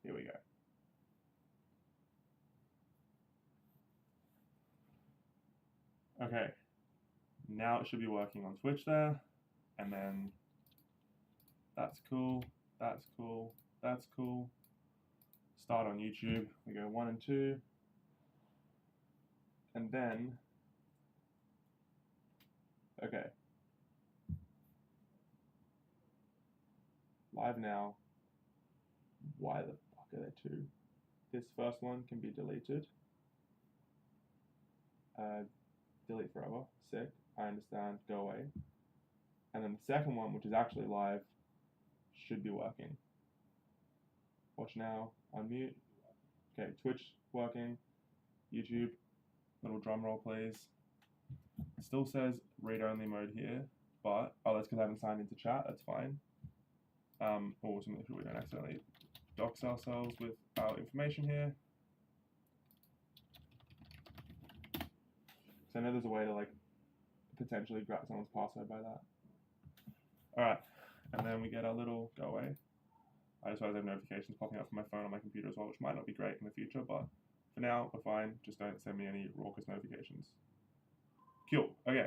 Here we go. Okay, now it should be working on Twitch there, and then that's cool, that's cool, that's cool. Start on YouTube, we go 1 and 2, and then, okay. Live now, why the fuck are there two? This first one can be deleted. Delete forever, sick, I understand, go away. And then the second one, which is actually live, should be working. Watch now, unmute. Okay, Twitch working, YouTube, little drum roll please. It still says read-only mode here, but, oh, that's because I haven't signed into chat, that's fine. Or to make sure we don't accidentally dox ourselves with our information here. So I know there's a way to like potentially grab someone's password by that. Alright, and then we get our little go away. I just realized I have notifications popping up from my phone on my computer as well, which might not be great in the future, but for now, we're fine. Just don't send me any raucous notifications. Cool, okay.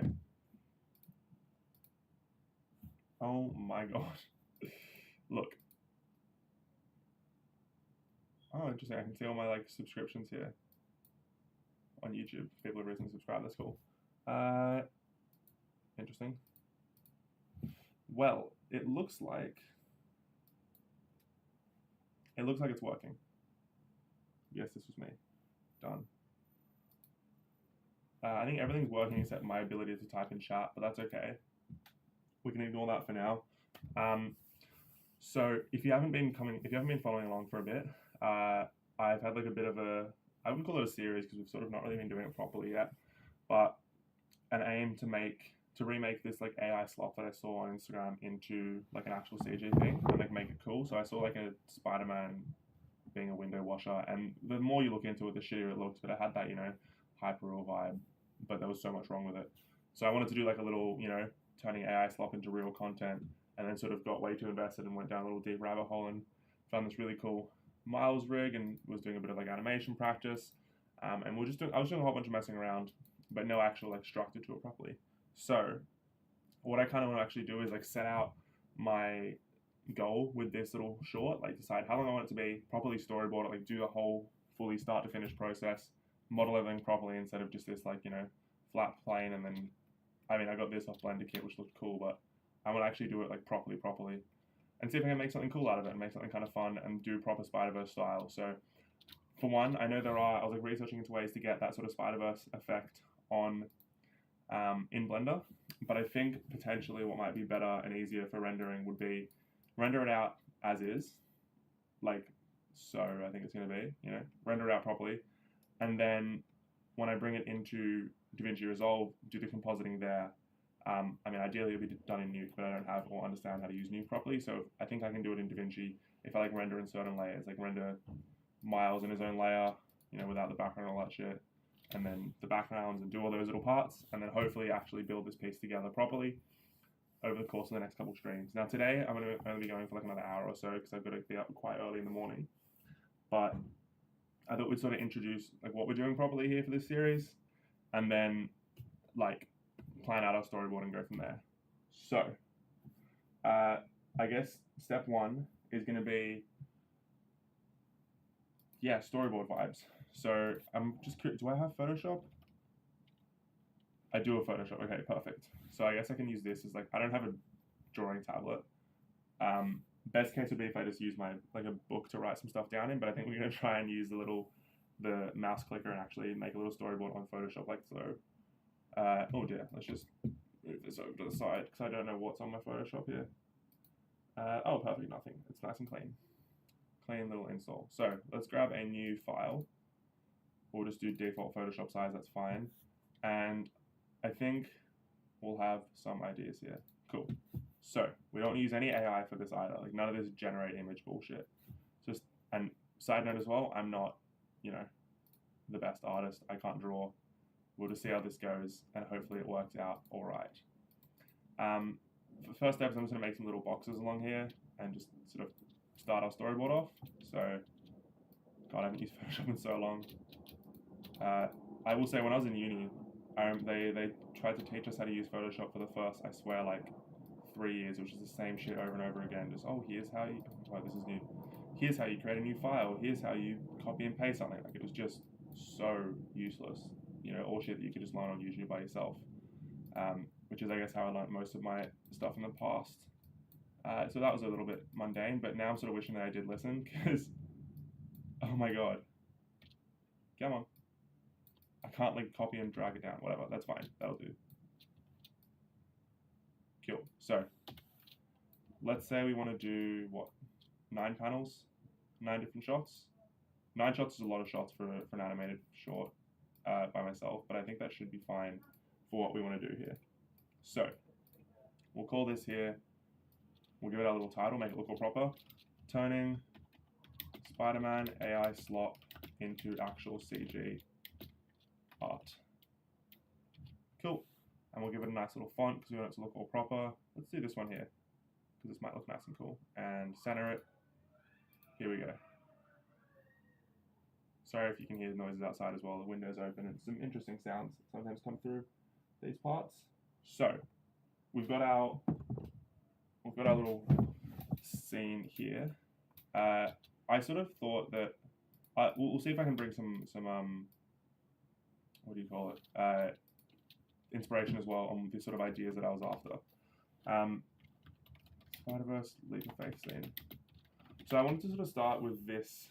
Oh my god. Look. Oh, interesting. I can see all my like subscriptions here on YouTube. People have recently subscribed. That's cool. Interesting. Well, it looks like it's working. Yes, this was me. Done. I think everything's working except my ability to type in chat, but that's okay. We can ignore that for now. So if you haven't been following along for a bit, I've had like a bit of a, I wouldn't call it a series because we've sort of not really been doing it properly yet, but an aim to remake this like AI slop that I saw on Instagram into like an actual CG thing and like make it cool. So I saw like a Spider-Man being a window washer, and the more you look into it, the shittier it looks, but it had that, hyper-real vibe, but there was so much wrong with it. So I wanted to do like a little, turning AI slop into real content, and then sort of got way too invested and went down a little deep rabbit hole and found this really cool Miles rig and was doing a bit of like animation practice. And I was doing a whole bunch of messing around, but no actual like structure to it properly. So what I kind of want to actually do is like set out my goal with this little short, like decide how long I want it to be, properly storyboard it, like do the whole fully start to finish process, model everything properly instead of just this like, flat plane. And then, I mean, I got this off Blender Kit, which looked cool, but I want to actually do it like properly, and see if I can make something cool out of it and make something kind of fun and do proper Spider-Verse style. So for one, I know I was like researching into ways to get that sort of Spider-Verse effect on in Blender, but I think potentially what might be better and easier for rendering would be render it out as is, like so I think it's going to be, render it out properly, and then when I bring it into DaVinci Resolve, do the compositing there. I mean, ideally it would be done in Nuke, but I don't have or understand how to use Nuke properly, so I think I can do it in DaVinci if I like render in certain layers, like render Miles in his own layer, without the background and all that shit, and then the backgrounds and do all those little parts, and then hopefully actually build this piece together properly over the course of the next couple streams. Now today I'm going to only be going for like another hour or so because I've got to be up quite early in the morning, but I thought we'd sort of introduce like what we're doing properly here for this series, and then like plan out our storyboard and go from there. So I guess step one is going to be storyboard vibes. So I'm just curious, do I have Photoshop? I do have Photoshop. Okay, perfect. So I guess I can use this as like, I don't have a drawing tablet. Best case would be if I just use my like a book to write some stuff down in, but I think we're going to try and use the mouse clicker and actually make a little storyboard on Photoshop like so. Oh dear, let's just move this over to the side because I don't know what's on my Photoshop here. Oh, perfect, nothing. It's nice and clean. Clean little install. So let's grab a new file. We'll just do default Photoshop size, that's fine. And I think we'll have some ideas here. Cool. So we don't use any AI for this either. Like none of this generate image bullshit. Just, and side note as well, I'm not, the best artist. I can't draw. We'll just see how this goes and hopefully it works out all right. For the first steps, I'm just going to make some little boxes along here and just sort of start our storyboard off. So God, I haven't used Photoshop in so long. I will say when I was in uni, they tried to teach us how to use Photoshop for the first, I swear, like 3 years, which is the same shit over and over again. Just, oh, here's how you, oh, this is new. Here's how you create a new file. Here's how you copy and paste something. Like, it was just so useless. You know, all shit that you could just learn on YouTube by yourself. Which is, I guess, how I learned most of my stuff in the past. So that was a little bit mundane, but now I'm sort of wishing that I did listen, because, oh my god. Come on. I can't, like, copy and drag it down. Whatever, that's fine. That'll do. Cool. So, let's say we want to do, what, 9 panels? 9 different shots? 9 shots is a lot of shots for an animated short by myself, but I think that should be fine for what we want to do here. So, we'll call this here, we'll give it our little title, make it look all proper. Turning Spider-Man AI slop into actual CG art. Cool. And we'll give it a nice little font because we want it to look all proper. Let's do this one here because this might look nice and cool. And center it. Here we go. Sorry if you can hear the noises outside as well. The window's open and some interesting sounds sometimes come through these parts. So we've got our little scene here. I sort of thought that we'll see if I can bring some what do you call it? Inspiration as well on the sort of ideas that I was after. Spider-Verse leap of faith scene. So I wanted to sort of start with this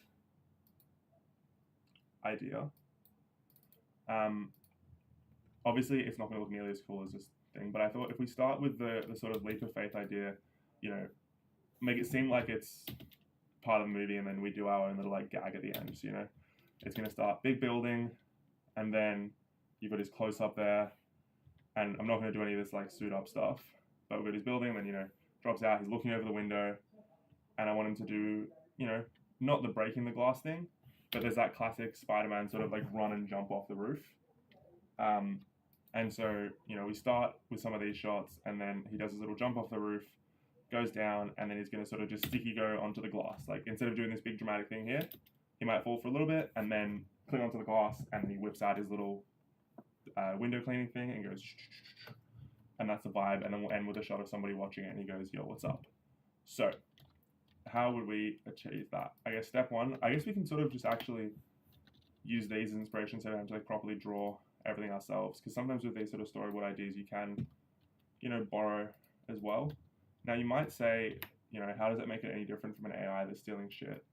idea. Obviously, it's not going to look nearly as cool as this thing, but I thought if we start with the sort of leap of faith idea, you know, make it seem like it's part of the movie, and then we do our own little like gag at the end. So, you know, it's going to start big building, and then you've got his close up there, and I'm not going to do any of this like suit up stuff, but we've got his building, and then, you know, drops out, he's looking over the window, and I want him to do, you know, not the breaking the glass thing, but there's that classic Spider-Man sort of like run and jump off the roof. And so, you know, we start with some of these shots, and then he does his little jump off the roof, goes down, and then he's going to sort of just sticky go onto the glass. Like, instead of doing this big dramatic thing here, he might fall for a little bit and then cling onto the glass, and then he whips out his little window cleaning thing and goes, and that's the vibe. And then we'll end with a shot of somebody watching it, and he goes, yo, what's up? So, how would we achieve that? I guess step one, I guess we can sort of just actually use these as inspiration so we don't have to like properly draw everything ourselves, because sometimes with these sort of storyboard ideas you can, you know, borrow as well. Now you might say, you know, how does it make it any different from an AI that's stealing shit?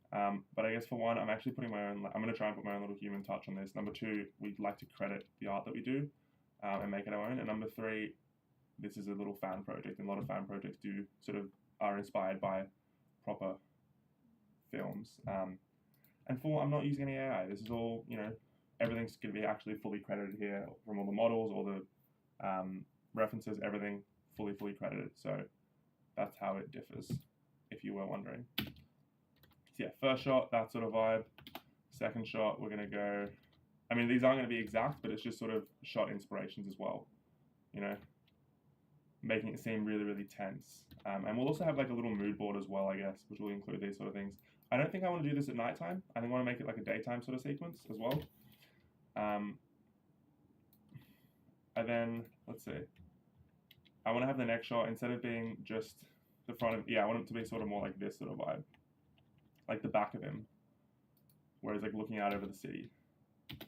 But I guess for one, I'm actually putting my own, I'm going to try and put my own little human touch on this. Number two, we'd like to credit the art that we do and make it our own. And number three, this is a little fan project, and a lot of fan projects do sort of are inspired by proper films. And four, I'm not using any AI. This is all, you know, everything's going to be actually fully credited here, from all the models, all the references, everything fully credited. So that's how it differs, if you were wondering. So yeah, first shot, that sort of vibe. Second shot, we're going to go, I mean, these aren't going to be exact, but it's just sort of shot inspirations as well, you know, making it seem really tense. And we'll also have like a little mood board as well, I guess, which will include these sort of things. I don't think I want to do this at nighttime. I think I want to make it like a daytime sort of sequence as well. And then, let's see. I want to have the next shot, instead of being just the front of, I want it to be sort of more like this sort of vibe. Like the back of him, where he's like looking out over the city.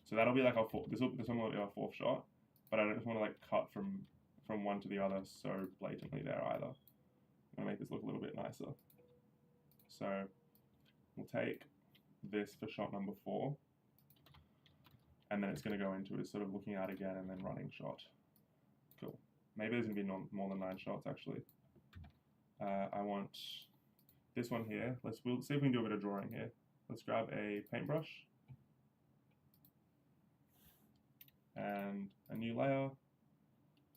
So that'll be like our this one will be our fourth shot, but I don't just want to like cut from one to the other so blatantly there either. I'm gonna make this look a little bit nicer. So we'll take this for shot number 4, and then it's going to go into his sort of looking out again and then running shot. Cool. Maybe there's going to be more than 9 shots actually. I want this one here. We'll see if we can do a bit of drawing here. Let's grab a paintbrush and a new layer.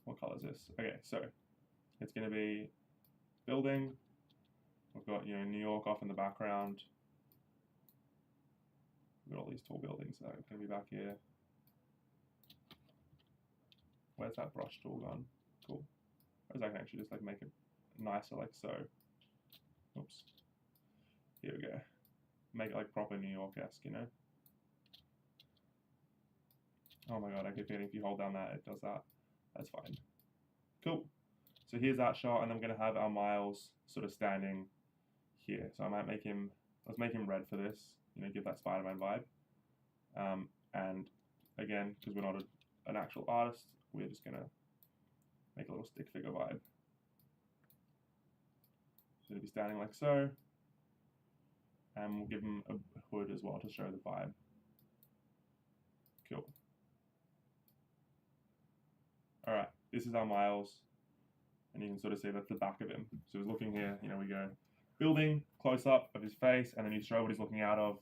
What color is this? Okay, so it's going to be building. We've got, you know, New York off in the background. We've got all these tall buildings that are going to be back here. Where's that brush tool gone? Cool. Whereas I can actually just like make it nicer like so. Oops. Here we go. make it like proper New York-esque, you know? Oh my god, I keep getting if you hold down that, it does that. That's fine. Cool. So here's that shot, and I'm going to have our Miles sort of standing here. So I might make him, let's make him red for this, you know, give that Spider-Man vibe. And again, because we're not an actual artist, we're just going to make a little stick figure vibe. So it'll be standing like so. And we'll give him a hood as well to show the vibe. Cool. Alright, this is our Miles. And you can sort of see that's the back of him. So he's looking here, you know, we go building, close up of his face, and then you show what he's looking out of,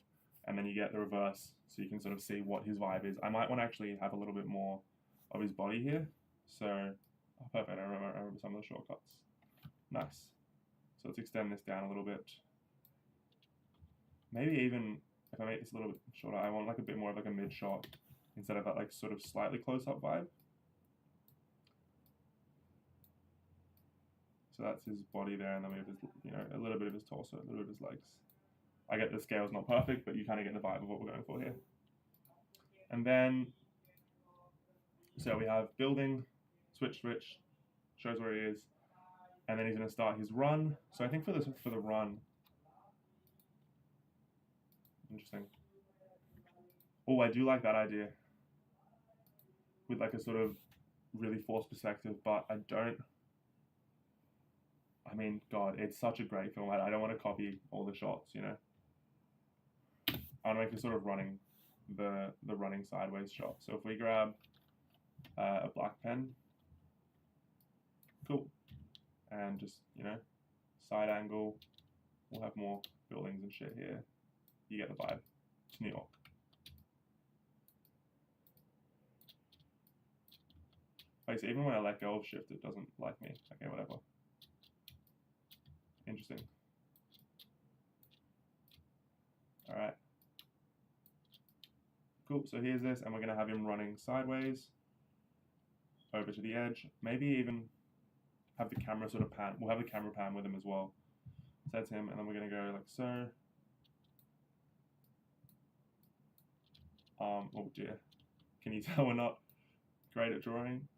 and then you get the reverse, so you can sort of see what his vibe is. I might want to actually have a little bit more of his body here. So, oh, perfect, I remember some of the shortcuts. Nice. So let's extend this down a little bit. Maybe even, if I make this a little bit shorter, I want like a bit more of like a mid shot, instead of that like sort of slightly close up vibe. So that's his body there, and then we have his, you know, a little bit of his torso, a little bit of his legs. I get the scale's not perfect, but you kind of get the vibe of what we're going for here. And then, so we have building, switch, shows where he is, and then he's going to start his run. So I think for the run, interesting. Oh, I do like that idea with like a sort of really forced perspective, but I mean, God, it's such a great film. I don't want to copy all the shots, you know. I want to make a sort of running, the running sideways shot. So if we grab a black pen, cool, and just, you know, side angle, we'll have more buildings and shit here. You get the vibe. It's New York. Okay, so even when I let go of shift, it doesn't like me. Okay, whatever. Interesting. All right. Cool, so here's this, and we're gonna have him running sideways over to the edge. Maybe even have the camera sort of pan. We'll have the camera pan with him as well. So that's him, and then we're gonna go like so. Oh dear. Can you tell we're not great at drawing?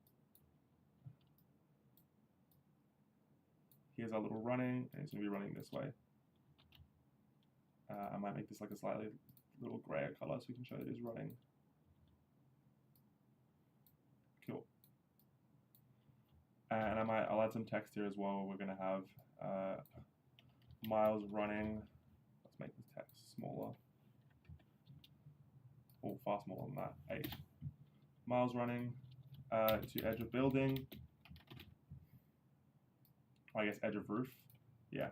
Here's our little running, and it's gonna be running this way. I might make this like a slightly little grayer color so we can show that he's running. Cool. And I'll add some text here as well. We're gonna have Miles running. Let's make this text smaller. Oh, far smaller than that. 8. Miles running to edge of building. I guess edge of roof. Yeah.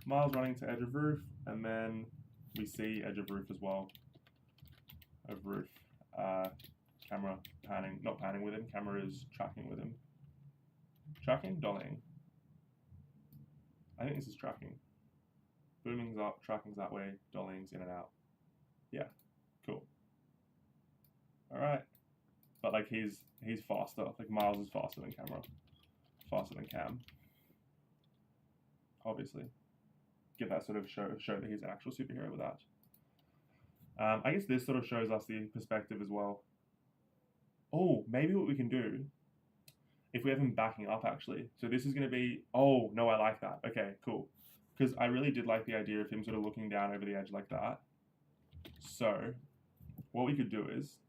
Miles running to edge of roof, and then we see edge of roof as well. Of roof. Camera panning, not panning with him, camera is tracking with him. Tracking? Dollying. I think this is tracking. Booming's up, tracking's that way, dollying's in and out. Yeah, cool. Alright. But like he's faster. Like Miles is faster than camera. Faster than Cam. Obviously. Give that sort of show that he's an actual superhero with that. I guess this sort of shows us the perspective as well. Oh, maybe what we can do, if we have him backing up actually. So this is going to be, oh, no, I like that. Okay, cool. Because I really did like the idea of him sort of looking down over the edge like that. So what we could do is,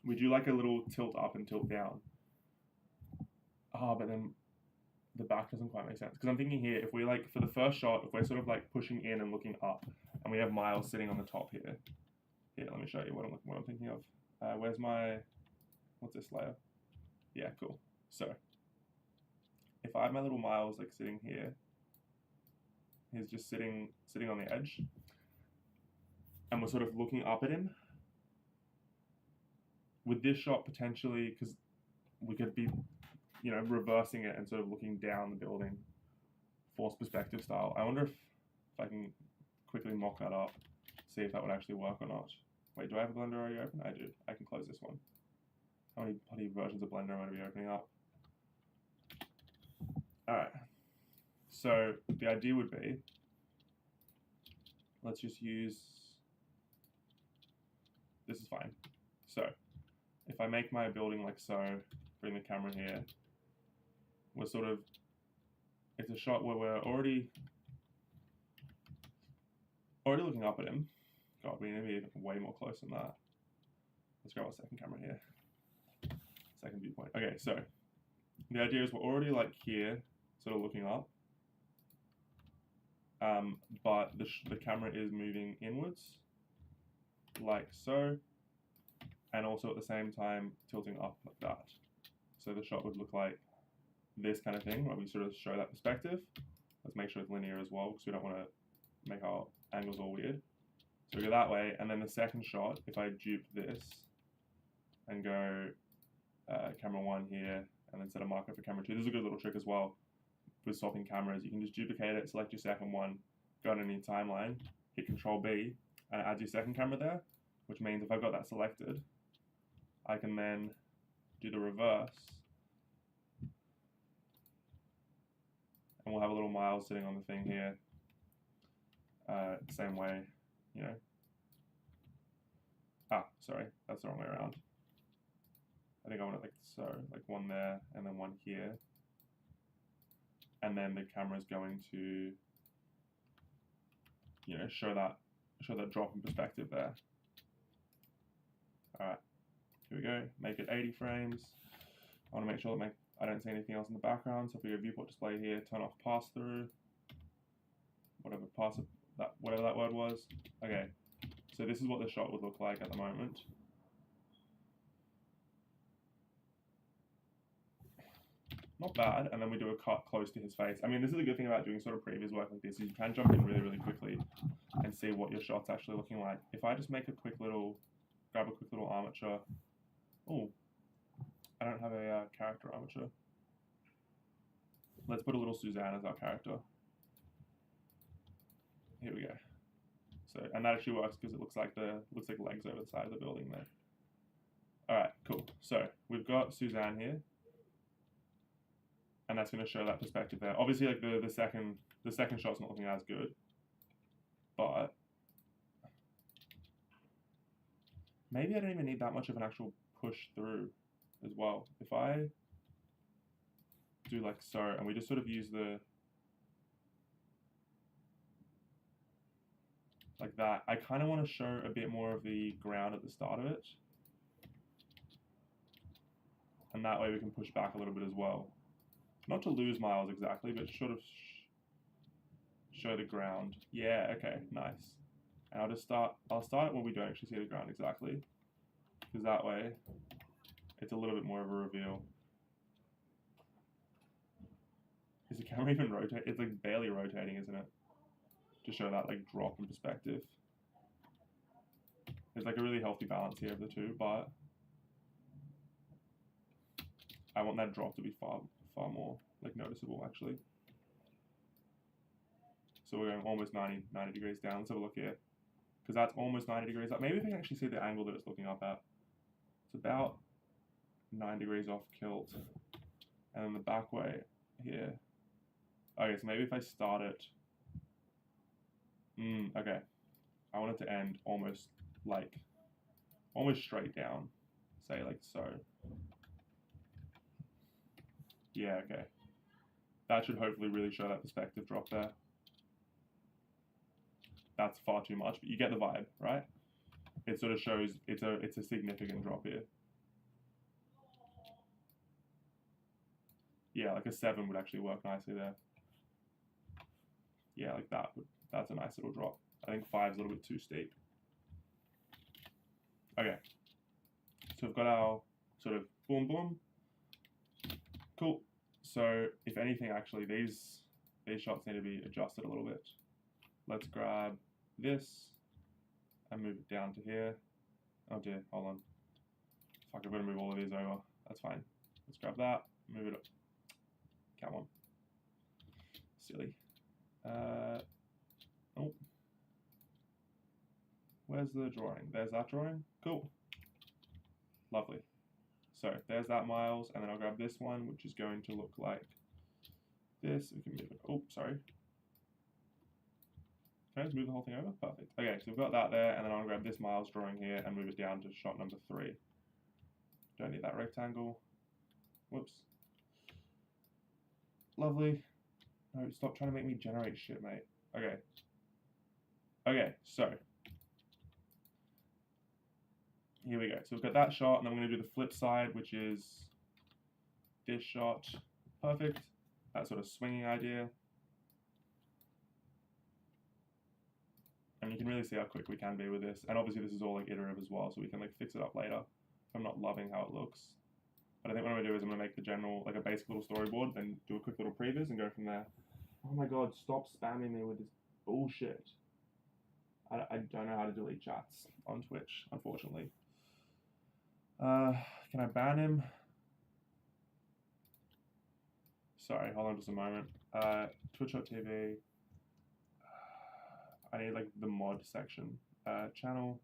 we do like a little tilt up and tilt down. Ah, but then the back doesn't quite make sense. Because I'm thinking here, if we like, for the first shot, if we're sort of like pushing in and looking up, and we have Miles sitting on the top here. Here, let me show you what I'm thinking of. Where's my, what's this layer? Yeah, cool. So, if I have my little Miles like sitting here, he's just sitting on the edge, and we're sort of looking up at him. With this shot, potentially, because we could be, you know, reversing it and sort of looking down the building, forced perspective style. I wonder if I can quickly mock that up, see if that would actually work or not. Wait, do I have a Blender already open? I do. I can close this one. How many bloody versions of Blender am I going to be opening up? Alright. So, the idea would be, let's just use, this is fine. So if I make my building like so, bring the camera here, we're sort of, it's a shot where we're already looking up at him. God, we need to be way more close than that. Let's grab our second camera here. Second viewpoint. Okay, so the idea is we're already like here, sort of looking up, but the camera is moving inwards, like so, and also at the same time tilting up like that. So the shot would look like this kind of thing, where we sort of show that perspective. Let's make sure it's linear as well, because we don't want to make our angles all weird. So we go that way, and then the second shot, if I dupe this and go camera 1 here, and then set a marker for camera 2. This is a good little trick as well with swapping cameras. You can just duplicate it, select your second one, go underneath timeline, hit Control B, and it adds your second camera there, which means if I've got that selected, I can then do the reverse, and we'll have a little Miles sitting on the thing here, same way, you know. Sorry, that's the wrong way around. I think I want it like so, like one there and then one here. And then the camera's going to, you know, show that drop in perspective there. All right, here we go. Make it 80 frames. I want to make sure that I don't see anything else in the background. So if we go viewport display here, turn off pass through, whatever that word was. Okay, so this is what the shot would look like at the moment. Not bad, and then we do a cut close to his face. I mean, this is a good thing about doing sort of previs work like this, is you can jump in really, really quickly and see what your shot's actually looking like. If I just make a quick little, grab a quick little armature. Oh, I don't have a character armature. Let's put a little Suzanne as our character. Here we go. So, and that actually works because it looks like legs over the side of the building there. All right, cool. So we've got Suzanne here, and that's going to show that perspective there. Obviously, like the second shot's not looking as good, but maybe I don't even need that much of an actual push through as well. If I do like so, and we just sort of use the, like that, I kind of want to show a bit more of the ground at the start of it. And that way we can push back a little bit as well. Not to lose Miles exactly, but sort of show the ground. Yeah, okay, nice. And I'll start it when we don't actually see the ground exactly, because that way it's a little bit more of a reveal. Is the camera even rotating? It's like barely rotating, isn't it? To show that like drop in perspective. There's like a really healthy balance here of the two, but I want that drop to be far more like noticeable actually. So we're going almost 90 degrees down. Let's have a look here, because that's almost 90 degrees up. Maybe if I can actually see the angle that it's looking up at. It's about 9 degrees off kilt, and then the back way here. Okay, so maybe if I start it, okay, I want it to end almost straight down, say like so. Yeah, okay. That should hopefully really show that perspective drop there. That's far too much, but you get the vibe, right? It sort of shows it's a significant drop here. Yeah, like a 7 would actually work nicely there. Yeah, like that's a nice little drop. I think 5 is a little bit too steep. Okay, so we've got our sort of boom boom. Cool. So if anything, actually these shots need to be adjusted a little bit. Let's grab this and move it down to here. Oh dear, hold on. Fuck, I've got to move all of these over. That's fine. Let's grab that, move it up. Come on. Silly. Oh. Where's the drawing? There's that drawing. Cool. Lovely. So there's that Miles, and then I'll grab this one, which is going to look like this. We can move it. Oh, sorry. Can I just move the whole thing over? Perfect. Okay, so we've got that there, and then I'm gonna grab this Miles drawing here and move it down to shot number 3. Don't need that rectangle. Whoops. Lovely. No, stop trying to make me generate shit, mate. Okay. Okay, so here we go. So we've got that shot, and I'm going to do the flip side, which is this shot. Perfect. That sort of swinging idea. And you can really see how quick we can be with this. And obviously this is all like iterative as well, so we can like fix it up later if I'm not loving how it looks. But I think what I'm going to do is I'm going to make the general, like a basic little storyboard, then do a quick little previs and go from there. Oh my god, stop spamming me with this bullshit. I don't know how to delete chats on Twitch, unfortunately. Can I ban him? Sorry, hold on just a moment. Twitch.tv. I need like the mod section. Channel.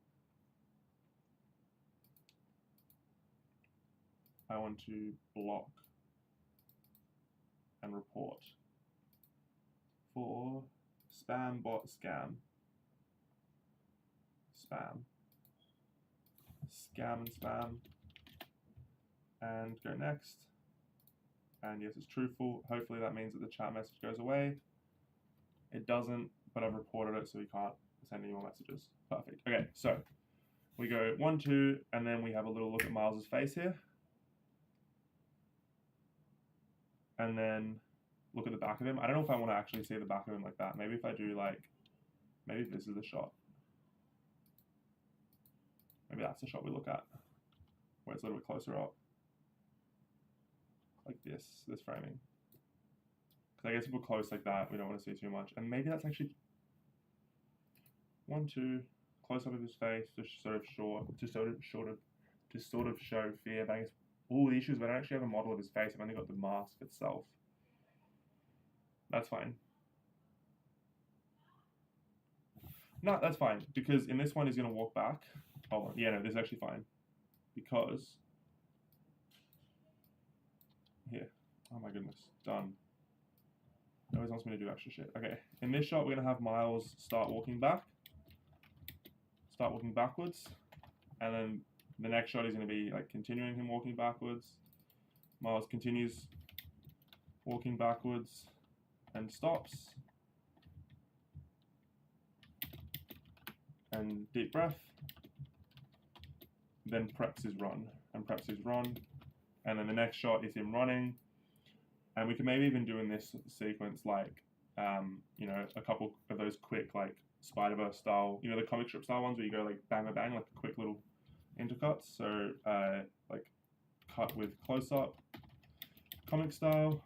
I want to block and report for spam bot scam. Spam. Scam and spam. And go next. And yes, it's truthful. Hopefully that means that the chat message goes away. It doesn't, but I've reported it, so we can't send any more messages. Perfect. Okay, so we go 1, 2, and then we have a little look at Miles's face here. And then look at the back of him. I don't know if I want to actually see the back of him like that. Maybe if I do like, maybe this is the shot. Maybe that's the shot we look at, where it's a little bit closer up. Like this framing. Because I guess if we're close like that, we don't want to see too much. And maybe that's actually 1, 2, close up of his face, just sort of short, to sort of show fear. But I guess all the issues, but I don't actually have a model of his face. I've only got the mask itself. That's fine. No, that's fine, because in this one he's going to walk back. Hold on. Yeah, no, this is actually fine. Because here. Oh my goodness. Done. It always wants me to do extra shit. Okay. In this shot, we're going to have Miles start walking back. Start walking backwards. And then the next shot is going to be like continuing him walking backwards. Miles continues walking backwards and stops. And deep breath. Then preps his run. And preps his run. And then the next shot is him running. And we can maybe even do in this sequence like, you know, a couple of those quick like Spider-Verse style, you know, the comic strip style ones where you go like bang, bang, bang, like quick little intercuts. So like cut with close up, comic style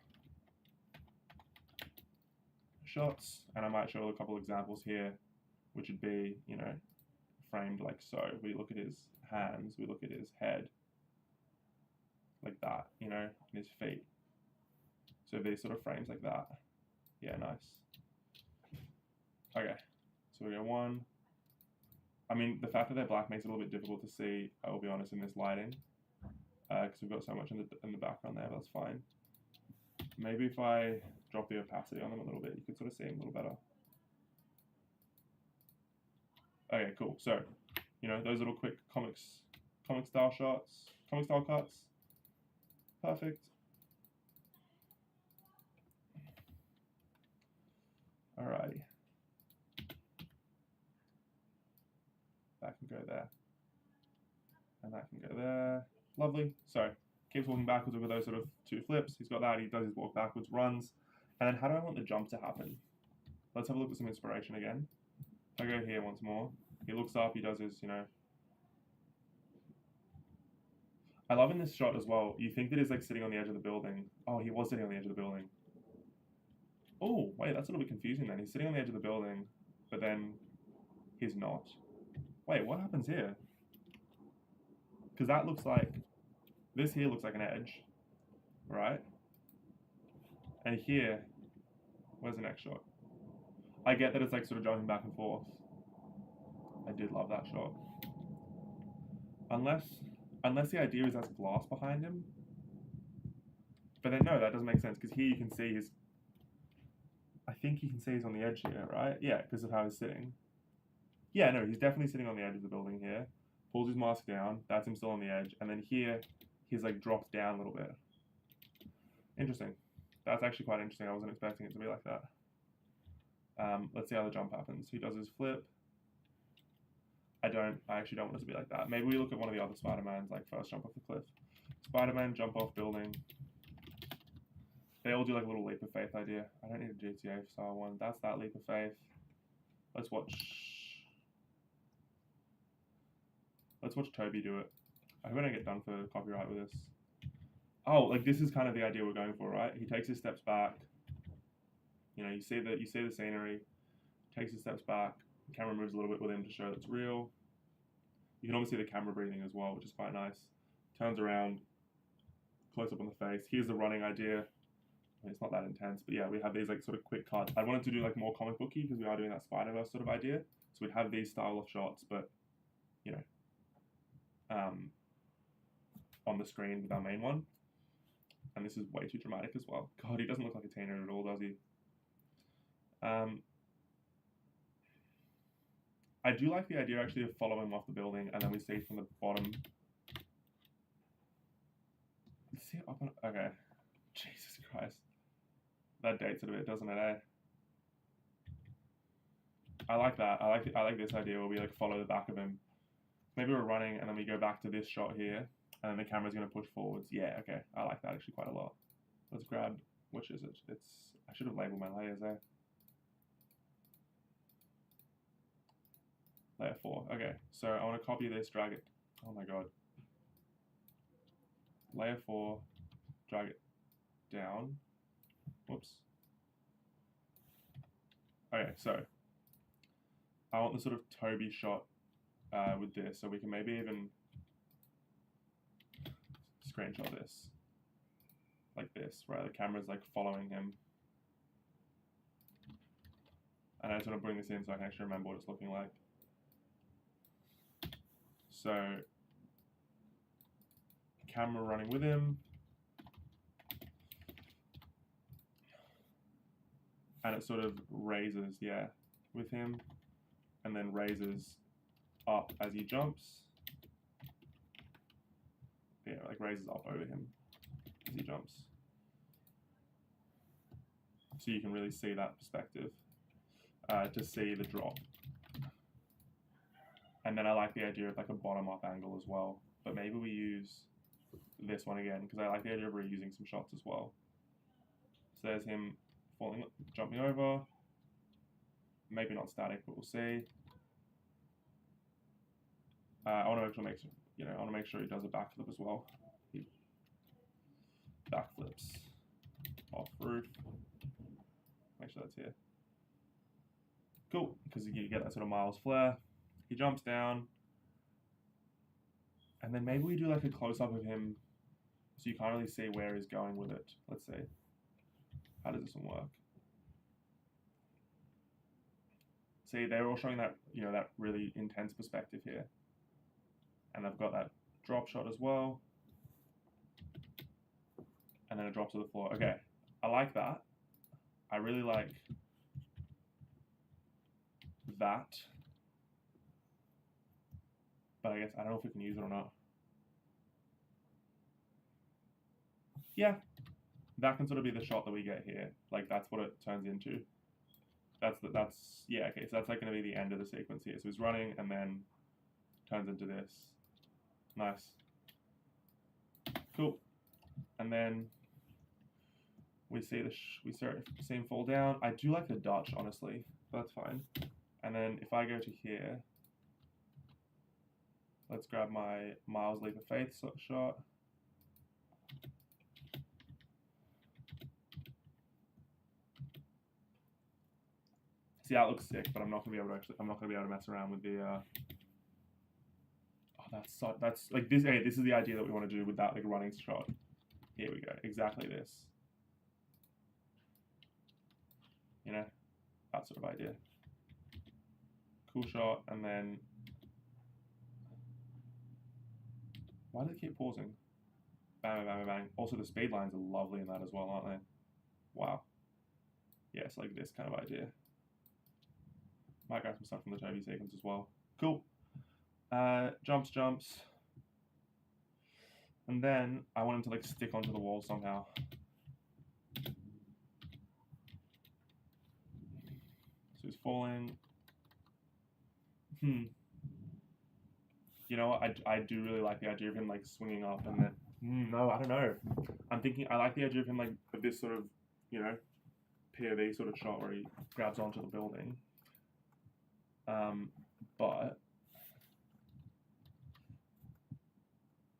shots. And I might show a couple examples here, which would be, you know, framed like so. We look at his hands, we look at his head, like that, you know, and his feet. So these sort of frames like that. Yeah, nice. Okay, so we go 1. I mean, the fact that they're black makes it a little bit difficult to see, I will be honest, in this lighting. Because we've got so much in the background there, but that's fine. Maybe if I drop the opacity on them a little bit, you could sort of see them a little better. Okay, cool. So, you know, those little quick comic style shots, comic style cuts. Perfect. Alrighty. That can go there. And that can go there. Lovely. So, keeps walking backwards over those sort of 2 flips. He's got that. He does his walk backwards, runs. And then how do I want the jump to happen? Let's have a look at some inspiration again. I go here once more. He looks up. He does his, you know. I love in this shot as well. You think that he's like sitting on the edge of the building. Oh, he was sitting on the edge of the building. Oh, wait, that's a little bit confusing then. He's sitting on the edge of the building, but then he's not. Wait, what happens here? Because that looks like, this here looks like an edge, right? And here, where's the next shot? I get that it's like sort of jumping back and forth. I did love that shot. Unless the idea is there's glass behind him. But then no, that doesn't make sense, because here you can see his, I think you can see he's on the edge here, right? Yeah, because of how he's sitting. Yeah, no, he's definitely sitting on the edge of the building here. Pulls his mask down. That's him still on the edge. And then here, he's like dropped down a little bit. Interesting. That's actually quite interesting. I wasn't expecting it to be like that. Let's see how the jump happens. He does his flip. I actually don't want it to be like that. Maybe we look at one of the other Spider-Mans, like first jump off the cliff. Spider-Man, jump off building. They all do like a little leap of faith idea. I don't need a GTA style one. That's that leap of faith. Let's watch Toby do it. I hope I don't get done for copyright with this. Oh, like this is kind of the idea we're going for, right? He takes his steps back. You know, you see the scenery, takes his steps back. The camera moves a little bit with him to show it's real. You can almost see the camera breathing as well, which is quite nice. Turns around, close up on the face. Here's the running idea. I mean, it's not that intense, but yeah, we have these like sort of quick cuts. I wanted to do like more comic booky because we are doing that Spider-Verse sort of idea. So we'd have these style of shots, but you know, on the screen with our main one. And this is way too dramatic as well. God, he doesn't look like a teenager at all, does he? I do like the idea actually of following him off the building and then we see from the bottom. See up on, okay. Jesus Christ. That dates it a bit, doesn't it, eh? I like that. I like this idea where we like follow the back of him. Maybe we're running and then we go back to this shot here and then the camera's gonna push forwards. Yeah, okay. I like that actually quite a lot. Let's grab, which is it? I should have labeled my layers there. Layer 4. Okay, so I want to copy this, drag it. Oh my god. Layer 4, drag it down. Whoops. Okay, so I want the sort of Toby shot with this, so we can maybe even screenshot this. Like this, right? The camera's like following him. And I just want to bring this in so I can actually remember what it's looking like. So, camera running with him. And it sort of raises, yeah, with him. And then raises up as he jumps. Yeah, like raises up over him as he jumps. So you can really see that perspective to see the drop. And then I like the idea of like a bottom-up angle as well. But maybe we use this one again, because I like the idea of reusing some shots as well. So there's him falling, jumping over. Maybe not static, but we'll see. I want to make sure, I want to make sure he does a backflip as well. He backflips off roof. Make sure that's here. Cool, because you get that sort of Miles flare. He jumps down, and then maybe we do like a close-up of him so you can't really see where he's going with it. Let's see. How does this one work? See, they're all showing that, that really intense perspective here. And I've got that drop shot as well. And then it drops to the floor. Okay, I like that. I really like that. But I guess I don't know if we can use it or not. Yeah, that can sort of be the shot that we get here. Like that's what it turns into. Yeah, okay, so that's like going to be the end of the sequence here. So he's running and then turns into this. Nice. Cool. And then we see see him fall down. I do like the Dutch, honestly, but that's fine. And then if I go to here, let's grab my Miles Leap of Faith shot. See, that looks sick, but I'm not gonna be able to mess around with the. Oh, that's like this. Hey, this is the idea that we want to do with that like running shot. Here we go. Exactly this. That sort of idea. Cool shot, and then. Why do they keep pausing? Bang, bang, bang, bang. Also, the speed lines are lovely in that as well, aren't they? Wow. Yeah, it's like this kind of idea. Might grab some stuff from the Toby sequence as well. Cool. Jumps. And then I want him to like stick onto the wall somehow. So he's falling. You know what? I do really like the idea of him like swinging up and then. No, I don't know. I'm thinking I like the idea of him like this sort of, you know, POV sort of shot where he grabs onto the building. But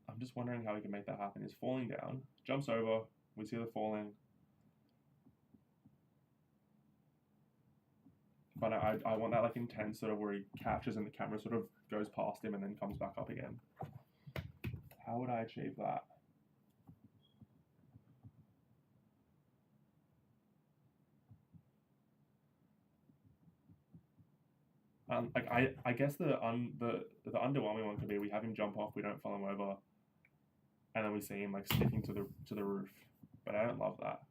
I'm just wondering how we can make that happen. He's falling down, jumps over, we see the falling. But I want that like intense sort of where he catches and the camera sort of goes past him and then comes back up again. How would I achieve that? Like I guess the underwhelming one could be we have him jump off, we don't follow him over, and then we see him like sticking to the roof. But I don't love that.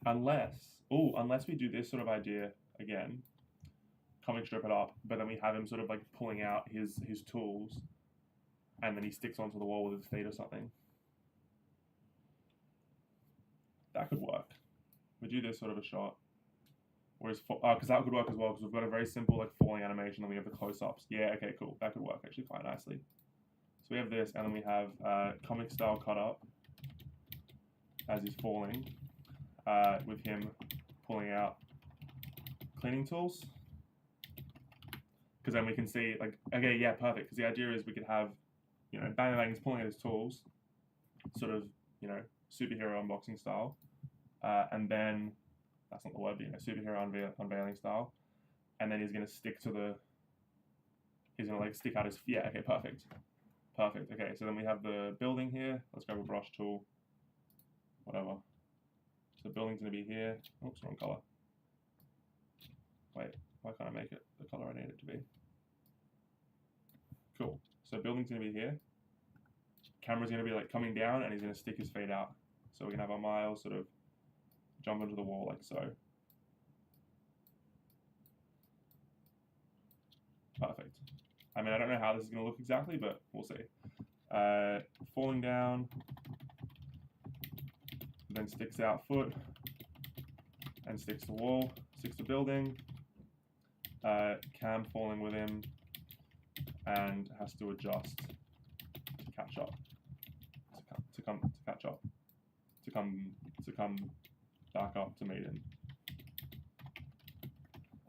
Unless we do this sort of idea again, comic strip it up, but then we have him sort of like pulling out his tools, and then he sticks onto the wall with his feet or something. That could work. We do this sort of a shot. Whereas, because that could work as well, because we've got a very simple like falling animation, and we have the close-ups. Yeah, okay, cool. That could work actually quite nicely. So we have this, and then we have comic style cut up as he's falling, with him pulling out cleaning tools. Because then we can see like, okay, yeah, perfect. Because the idea is we could have, you know, Bang Bang is pulling out his tools, sort of, you know, superhero unboxing style, and then. That's not the word, but you know, superhero unveiling style. And then he's going to stick to the. He's going to like stick out his. Yeah, okay, perfect. Perfect. Okay, so then we have the building here. Let's grab a brush tool. Whatever. So the building's going to be here. Oops, wrong color. Wait, why can't I make it the color I need it to be? Cool. So building's going to be here. Camera's going to be like coming down, and he's going to stick his feet out. So we're going to have our Miles sort of jump into the wall like so. Perfect. I mean, I don't know how this is going to look exactly, but we'll see. Falling down, then sticks out foot, and sticks to wall, sticks to building. Cam falling with him, and has to adjust to catch up, to come back up to meet him.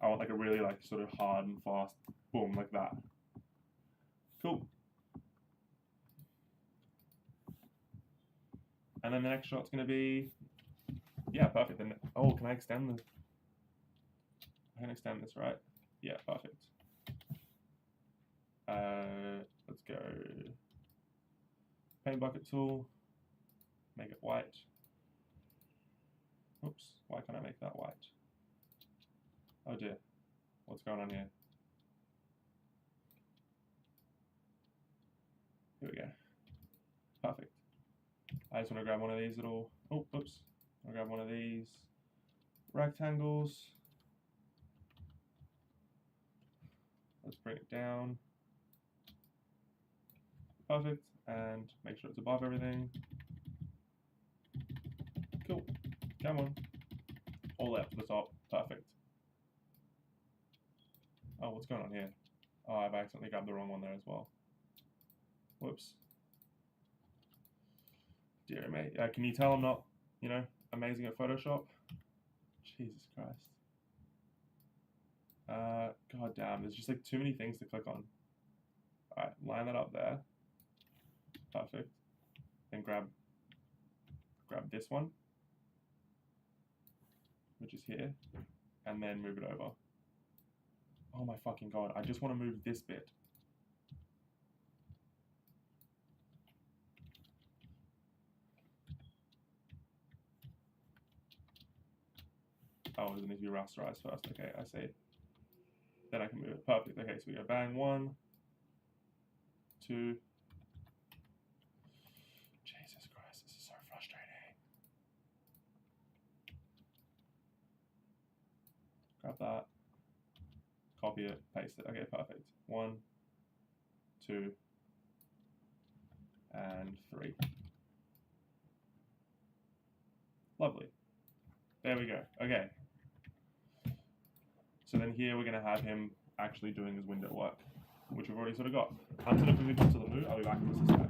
I want like a really like sort of hard and fast boom like that. Cool. And then the next shot's gonna be, yeah, perfect. Then oh, can I extend the? I can extend this, right? Yeah, perfect. Let's go. Paint bucket tool. Make it white. Oops, why can't I make that white? Oh dear, what's going on here? Here we go. Perfect. I just want to grab one of these little, oh, oops. I'll grab one of these rectangles. Let's bring it down. Perfect, and make sure it's above everything. Cool. Come on. All the way up to the top. Perfect. Oh, what's going on here? Oh, I've accidentally grabbed the wrong one there as well. Whoops. Dear me. Can you tell I'm not, you know, amazing at Photoshop? Jesus Christ. God damn, there's just like too many things to click on. Alright, line that up there. Perfect. Then grab this one, which is here, and then move it over. Oh my fucking god, I just want to move this bit. Oh, does it need to be rasterized first? Okay, I see. Then I can move it. Perfect. Okay, so we go bang 1, 2. Jesus Christ. grab that, copy it, paste it. Okay, perfect. 1, 2, and 3. Lovely. There we go. Okay. So then here we're going to have him actually doing his window work, which we've already sort of got. I'm going to quickly put to the loo. I'll be back in just a sec.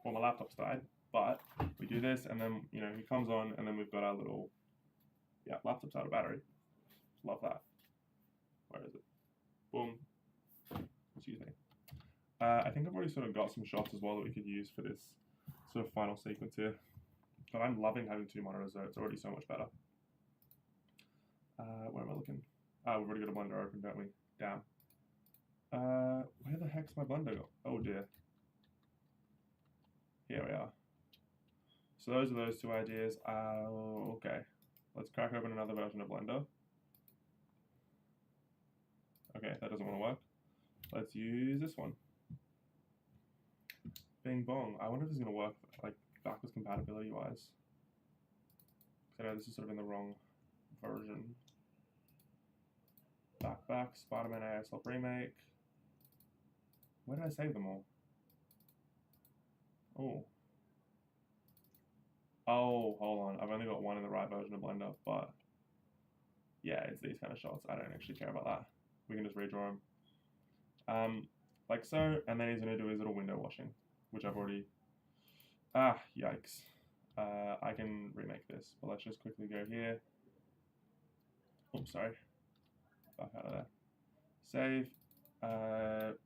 Well, my laptop's died, but we do this, and then he comes on, and then we've got our little laptop's out of battery. Love that. Where is it? Boom. Excuse me. I think I've already sort of got some shots as well that we could use for this sort of final sequence here. But I'm loving having 2 monitors though. It's already so much better. Where am I looking? We've already got a blender open, don't we? Damn. Where the heck's my blender go? Oh dear. Here we are. So those are those 2 ideas. Okay. Let's crack open another version of Blender. Okay, that doesn't want to work. Let's use this one. Bing bong. I wonder if it's going to work like backwards compatibility wise. I know this is sort of in the wrong version. Back, Spider-Man ASL remake. Where did I save them all? Oh, hold on. I've only got one in the right version of Blender, but yeah, it's these kind of shots. I don't actually care about that. We can just redraw them. Like so, and then he's going to do his little window washing, which I've already... yikes. I can remake this, but let's just quickly go here. Oops, sorry. Back out of there. Save.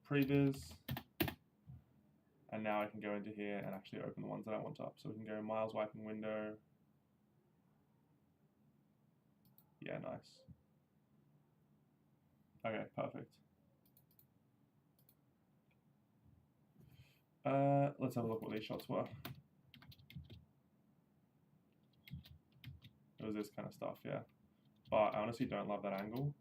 Previs. And now I can go into here and actually open the ones that I want up. So we can go Miles wiping window. Yeah, nice. Okay, perfect. Let's have a look what these shots were. It was this kind of stuff, yeah. But I honestly don't love that angle.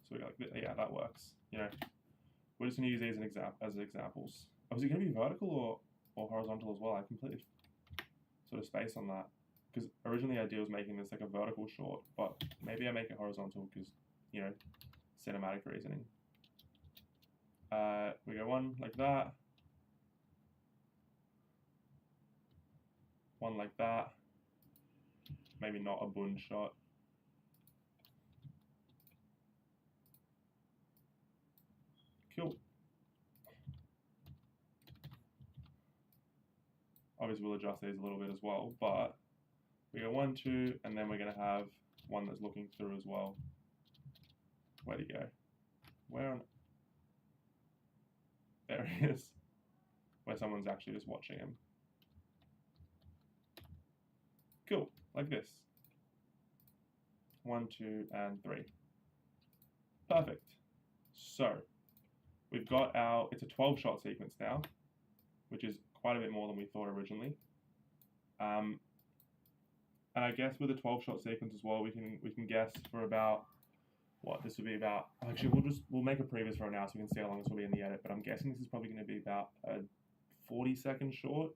So we got, yeah, that works. We're just gonna use these as examples. Oh, is it gonna be vertical or horizontal as well. I completely sort of space on that. Because originally the idea was making this like a vertical short, but maybe I make it horizontal because, you know, cinematic reasoning. We go one like that. One like that. Maybe not a bund shot. Cool. Obviously we'll adjust these a little bit as well, but we go 1, 2, and then we're going to have one that's looking through as well. Where'd he go? Where on? There he is. Where someone's actually just watching him. Cool, like this. 1, 2, and 3. Perfect. So, we've got it's a 12-shot sequence now, which is quite a bit more than we thought originally. And I guess with a 12-shot sequence as well, we can guess for about what this will be about. Actually, we'll make a previous for it now so we can see how long this will be in the edit. But I'm guessing this is probably going to be about a 40-second short,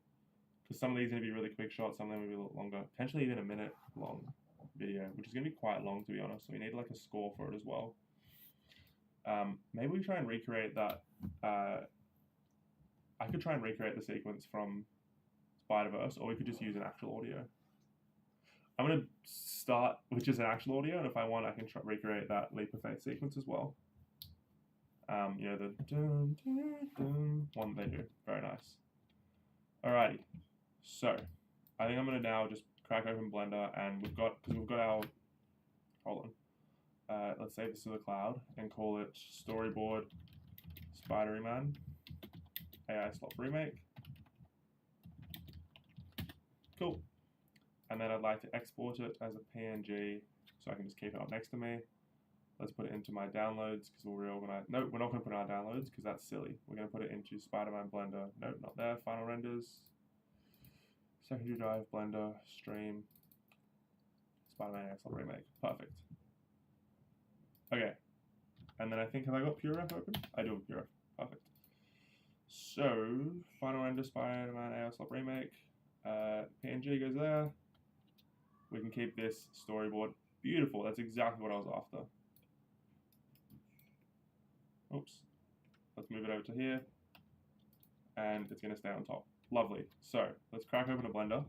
because some of these are going to be really quick shots, some of them will be a little longer, potentially even a minute long video, which is going to be quite long to be honest. So we need like a score for it as well. Maybe we try and recreate that. I could try and recreate the sequence from Spider-Verse, or we could just use an actual audio. I'm going to start with just an actual audio, and if I want, I can recreate that leap of faith sequence as well. You know, the dun, dun, dun, one they do. Very nice. Alrighty. So, I think I'm going to now just crack open Blender, and we've got our, hold on. Let's save this to the cloud and call it Storyboard Spider-Man AI Slop Remake. Cool. And then I'd like to export it as a PNG so I can just keep it up next to me. Let's put it into my downloads because we'll reorganize. No, we're not going to put it in our downloads because that's silly. We're going to put it into Spider-Man Blender. Nope, not there. Final renders. Secondary drive, Blender, stream, Spider-Man AI Remake. Perfect. Okay. And then I think, have I got PureRef open? I do have PureRef. Perfect. So, final render Spider-Man AI Remake. PNG goes there. We can keep this storyboard. Beautiful. That's exactly what I was after. Oops. Let's move it over to here. And it's going to stay on top. Lovely. So let's crack open a Blender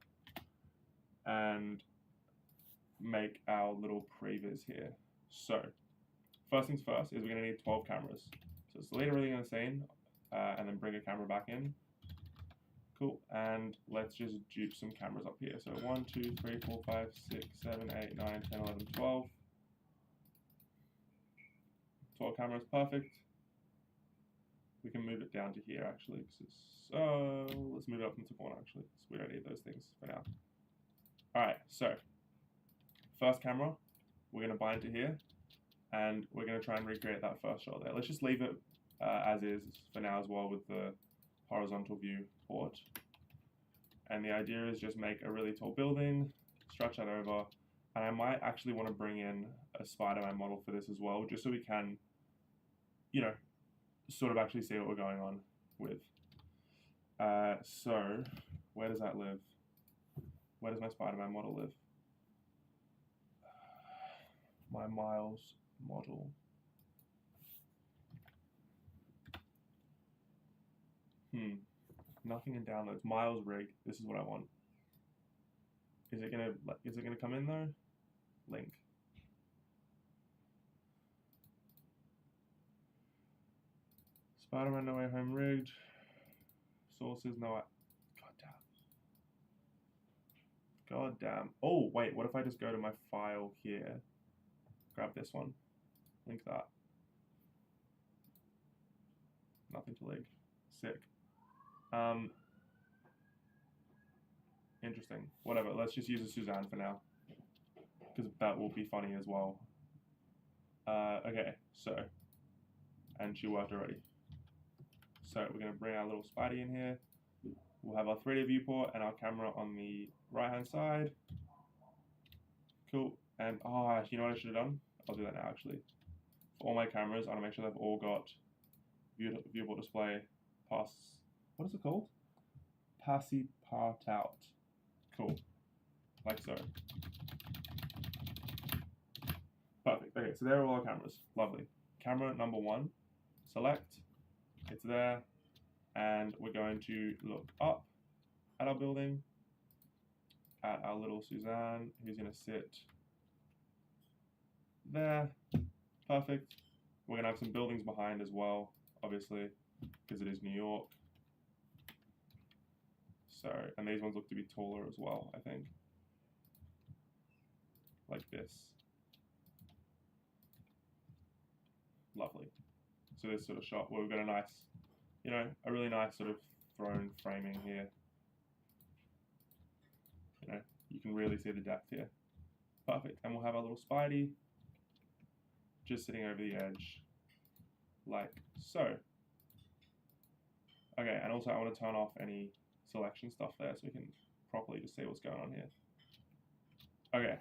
and make our little previs here. So first things first is we're going to need 12 cameras. So let's delete everything in the scene and then bring a camera back in. Cool. And let's just dupe some cameras up here. So 1, 2, 3, 4, 5, 6, 7, 8, 9, 10, 11, 12. 12 cameras, perfect. We can move it down to here actually. So let's move it up into the corner actually, because we don't need those things for now. Alright, so first camera, we're going to bind to here, and we're going to try and recreate that first shot there. Let's just leave it as is for now as well with the horizontal view port. And the idea is just make a really tall building, stretch that over, and I might actually want to bring in a Spider-Man model for this as well, just so we can, you know, sort of actually see what we're going on with. So, where does that live? Where does my Spider-Man model live? My Miles model. Nothing in downloads. Miles rig. This is what I want. Is it gonna come in though? Link. Spider-Man No Way Home rigged. Sources no. God damn. Oh wait, what if I just go to my file here? Grab this one. Link that. Nothing to link. Sick. Interesting. Whatever. Let's just use a Suzanne for now, because that will be funny as well. Okay. So, and she worked already. So we're gonna bring our little Spidey in here. We'll have our 3D viewport and our camera on the right-hand side. Cool. And you know what I should have done? I'll do that now actually. For all my cameras, I want to make sure they've all got viewport display pass. What is it called? part out. Cool. Like so. Perfect. Okay, so there are all our cameras. Lovely. Camera number 1. Select. It's there. And we're going to look up at our building, at our little Suzanne, who's going to sit there. Perfect. We're going to have some buildings behind as well, obviously, because it is New York. So, and these ones look to be taller as well, I think. Like this. Lovely. So this sort of shot where we've got a nice, you know, a really nice sort of throne framing here. You know, you can really see the depth here. Perfect. And we'll have our little Spidey just sitting over the edge, like so. Okay, and also I want to turn off any selection stuff there so we can properly just see what's going on here. Okay.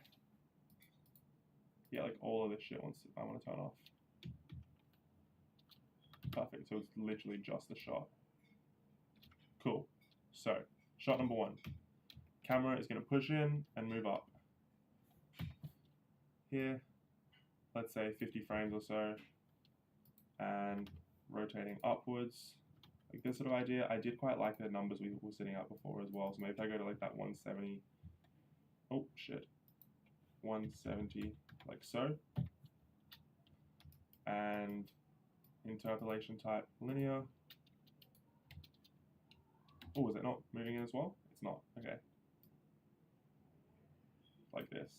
Yeah, like all of this shit I want to turn off. Perfect, so it's literally just the shot. Cool. So, shot number 1. Camera is going to push in and move up. Here, let's say 50 frames or so, and rotating upwards, like this sort of idea. I did quite like the numbers we were sitting at before as well, so maybe if I go to like that 170, oh shit, 170, like so, and interpolation type linear. Oh, is it not moving in as well? It's not, okay. Like this,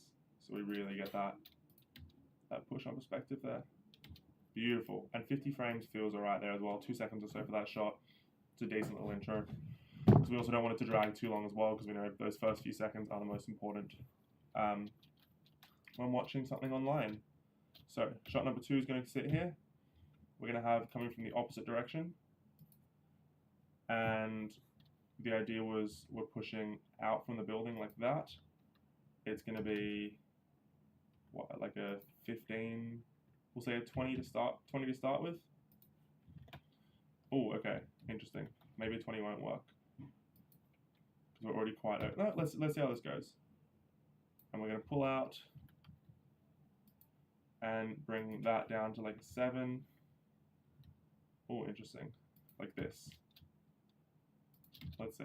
so we really get that push on perspective there. Beautiful, and 50 frames feels alright there as well. 2 seconds or so for that shot. It's a decent little intro. Because we also don't want it to drag too long as well, because we know those first few seconds are the most important when watching something online. So, shot number 2 is going to sit here. We're going to have coming from the opposite direction. And the idea was we're pushing out from the building like that. It's going to be, what, like a 15, we'll say a 20 to start with. Oh, okay, interesting. Maybe a 20 won't work. Because we're already quite, no, let's see how this goes. And we're going to pull out and bring that down to like a 7. Oh, interesting. Like this. Let's see.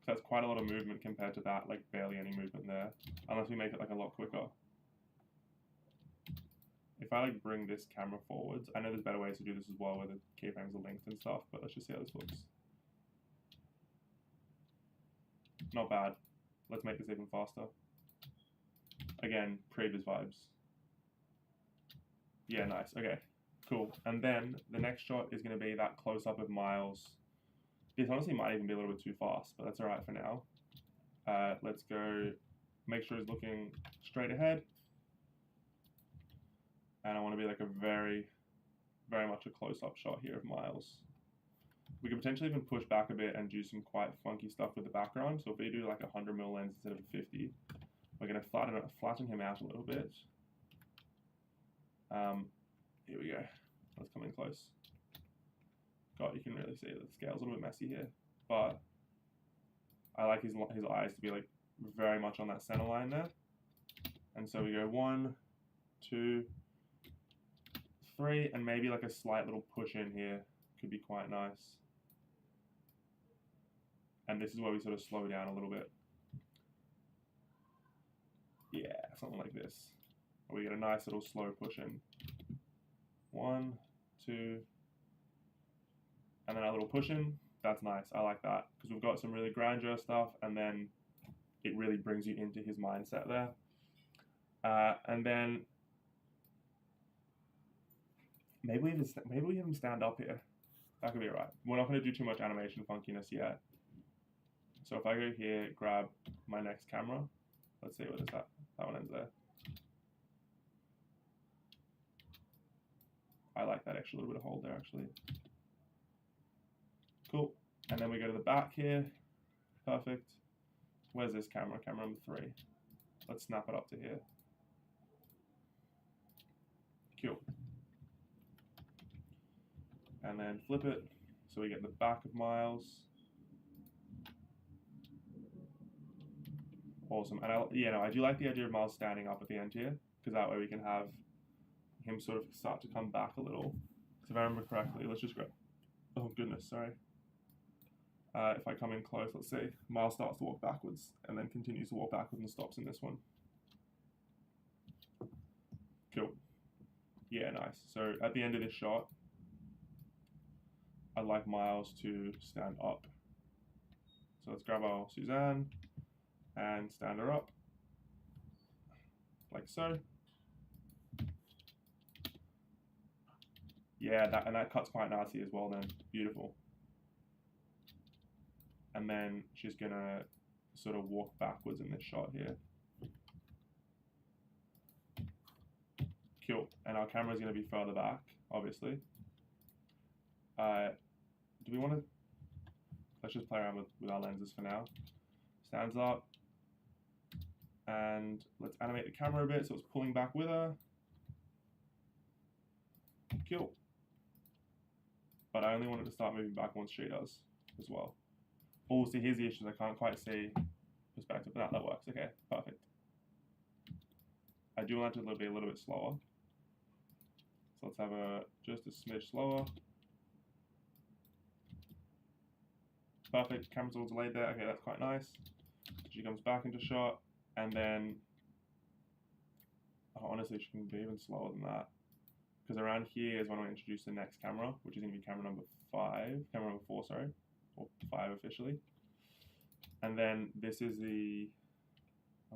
That's quite a lot of movement compared to that, like barely any movement there. Unless we make it like a lot quicker. If I like bring this camera forwards, I know there's better ways to do this as well where the keyframes are linked and stuff, but let's just see how this looks. Not bad. Let's make this even faster. Again, previous vibes. Yeah, nice. Okay, cool. And then the next shot is going to be that close-up of Miles. This honestly might even be a little bit too fast, but that's all right for now. Let's go, make sure he's looking straight ahead. And I want to be like a very, very much a close-up shot here of Miles. We could potentially even push back a bit and do some quite funky stuff with the background. So if we do like a 100mm lens instead of a 50, we're going to flatten him out a little bit. Here we go. Let's come in close. God, you can really see that the scale's a little bit messy here, but I like his eyes to be like very much on that center line there. And so we go 1, 2, 3, and maybe like a slight little push in here could be quite nice. And this is where we sort of slow down a little bit. Yeah, something like this. We get a nice little slow push in. 1, 2, and then a little push in. That's nice. I like that because we've got some really grandeur stuff, and then it really brings you into his mindset there. And then maybe we even stand up here. That could be right. We're not going to do too much animation funkiness yet. So if I go here, grab my next camera. Let's see what is that. That one ends there. I like that extra little bit of hold there, actually. Cool. And then we go to the back here. Perfect. Where's this camera? Camera number 3. Let's snap it up to here. Cool. And then flip it So we get the back of Miles. Awesome. And I do like the idea of Miles standing up at the end here, because that way we can have him sort of start to come back a little. So if I remember correctly, let's just go. Oh goodness, sorry. If I come in close, let's see, Miles starts to walk backwards and then continues to walk backwards and stops in this one. Cool. Yeah, nice. So at the end of this shot, I'd like Miles to stand up. So let's grab our Suzanne and stand her up, like so. Yeah, that cuts quite nicely as well then. Beautiful. And then she's gonna sort of walk backwards in this shot here. Cool. And our camera's gonna be further back, obviously. Do we want to? Let's just play around with our lenses for now. Stands up, and let's animate the camera a bit so it's pulling back with her. Cool. But I only want it to start moving back once she does as well. Oh, see, here's the issue. I can't quite see perspective. No, that works. Okay, perfect. I do want it to be a little bit slower. So let's have just a smidge slower. Perfect. Camera's all delayed there. Okay, that's quite nice. She comes back into shot, and then honestly, she can be even slower than that. Because around here is when I introduce the next camera, which is going to be camera number 4, sorry, or 5 officially. And then this is the,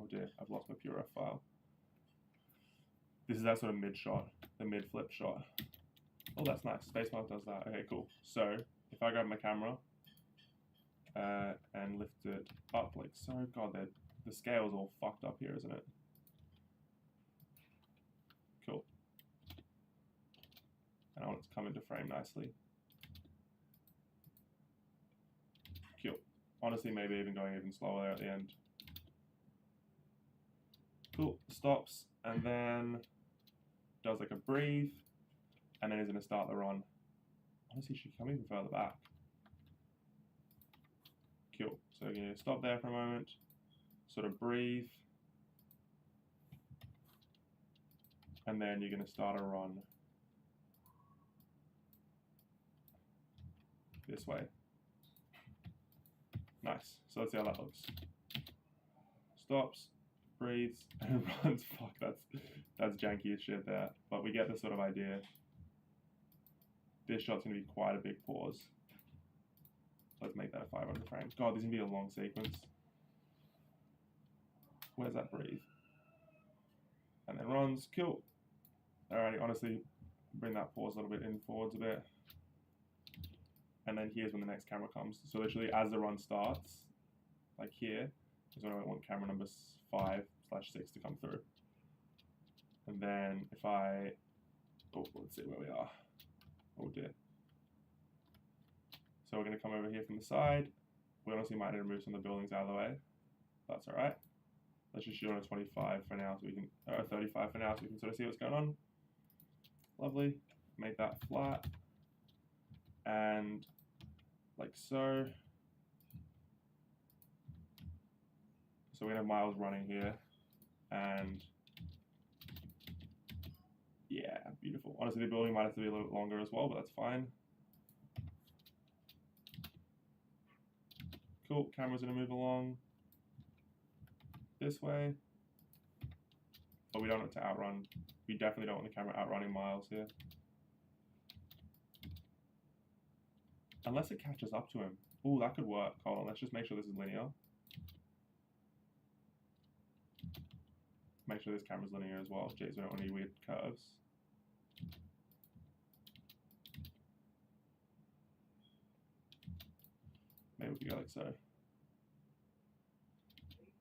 oh dear, I've lost my PureF file. This is that sort of mid shot, the mid flip shot. Oh, that's nice. Spacebar does that. Okay, cool. So if I grab my camera and lift it up like so, God, the scale is all fucked up here, isn't it? Cool. And I want it to come into frame nicely. Cool. Honestly, maybe even going even slower there at the end. Cool. Stops, and then does like a breathe, and then is going to start the run. Honestly, she can come even further back. Cool. So you're going to stop there for a moment, sort of breathe, and then you're going to start a run this way. Nice. So let's see how that looks. Stops, breathes, and runs. Fuck, that's janky as shit there. But we get the sort of idea. This shot's going to be quite a big pause. Let's make that a 500 frames. God, this is going to be a long sequence. Where's that breathe? And then runs. Cool. Alrighty, honestly, bring that pause a little bit in forwards a bit. And then here's when the next camera comes. So literally as the run starts, like here, is when I want camera number 5/6 to come through. And then if I, oh, let's see where we are. Oh dear. So we're going to come over here from the side. We honestly might need to move some of the buildings out of the way. That's all right. Let's just shoot on a 25 for now, so we can, or 35 for now, so we can sort of see what's going on. Lovely. Make that flat. And like so. So we have Miles running here, and yeah, beautiful. Honestly, the building might have to be a little bit longer as well, but that's fine. Cool, camera's gonna move along this way, but we don't want it to outrun. We definitely don't want the camera outrunning Miles here. Unless it catches up to him. Ooh, that could work. Hold on, let's just make sure this is linear. Make sure this camera's linear as well. Jeez, we don't want any weird curves. Maybe we could go like so.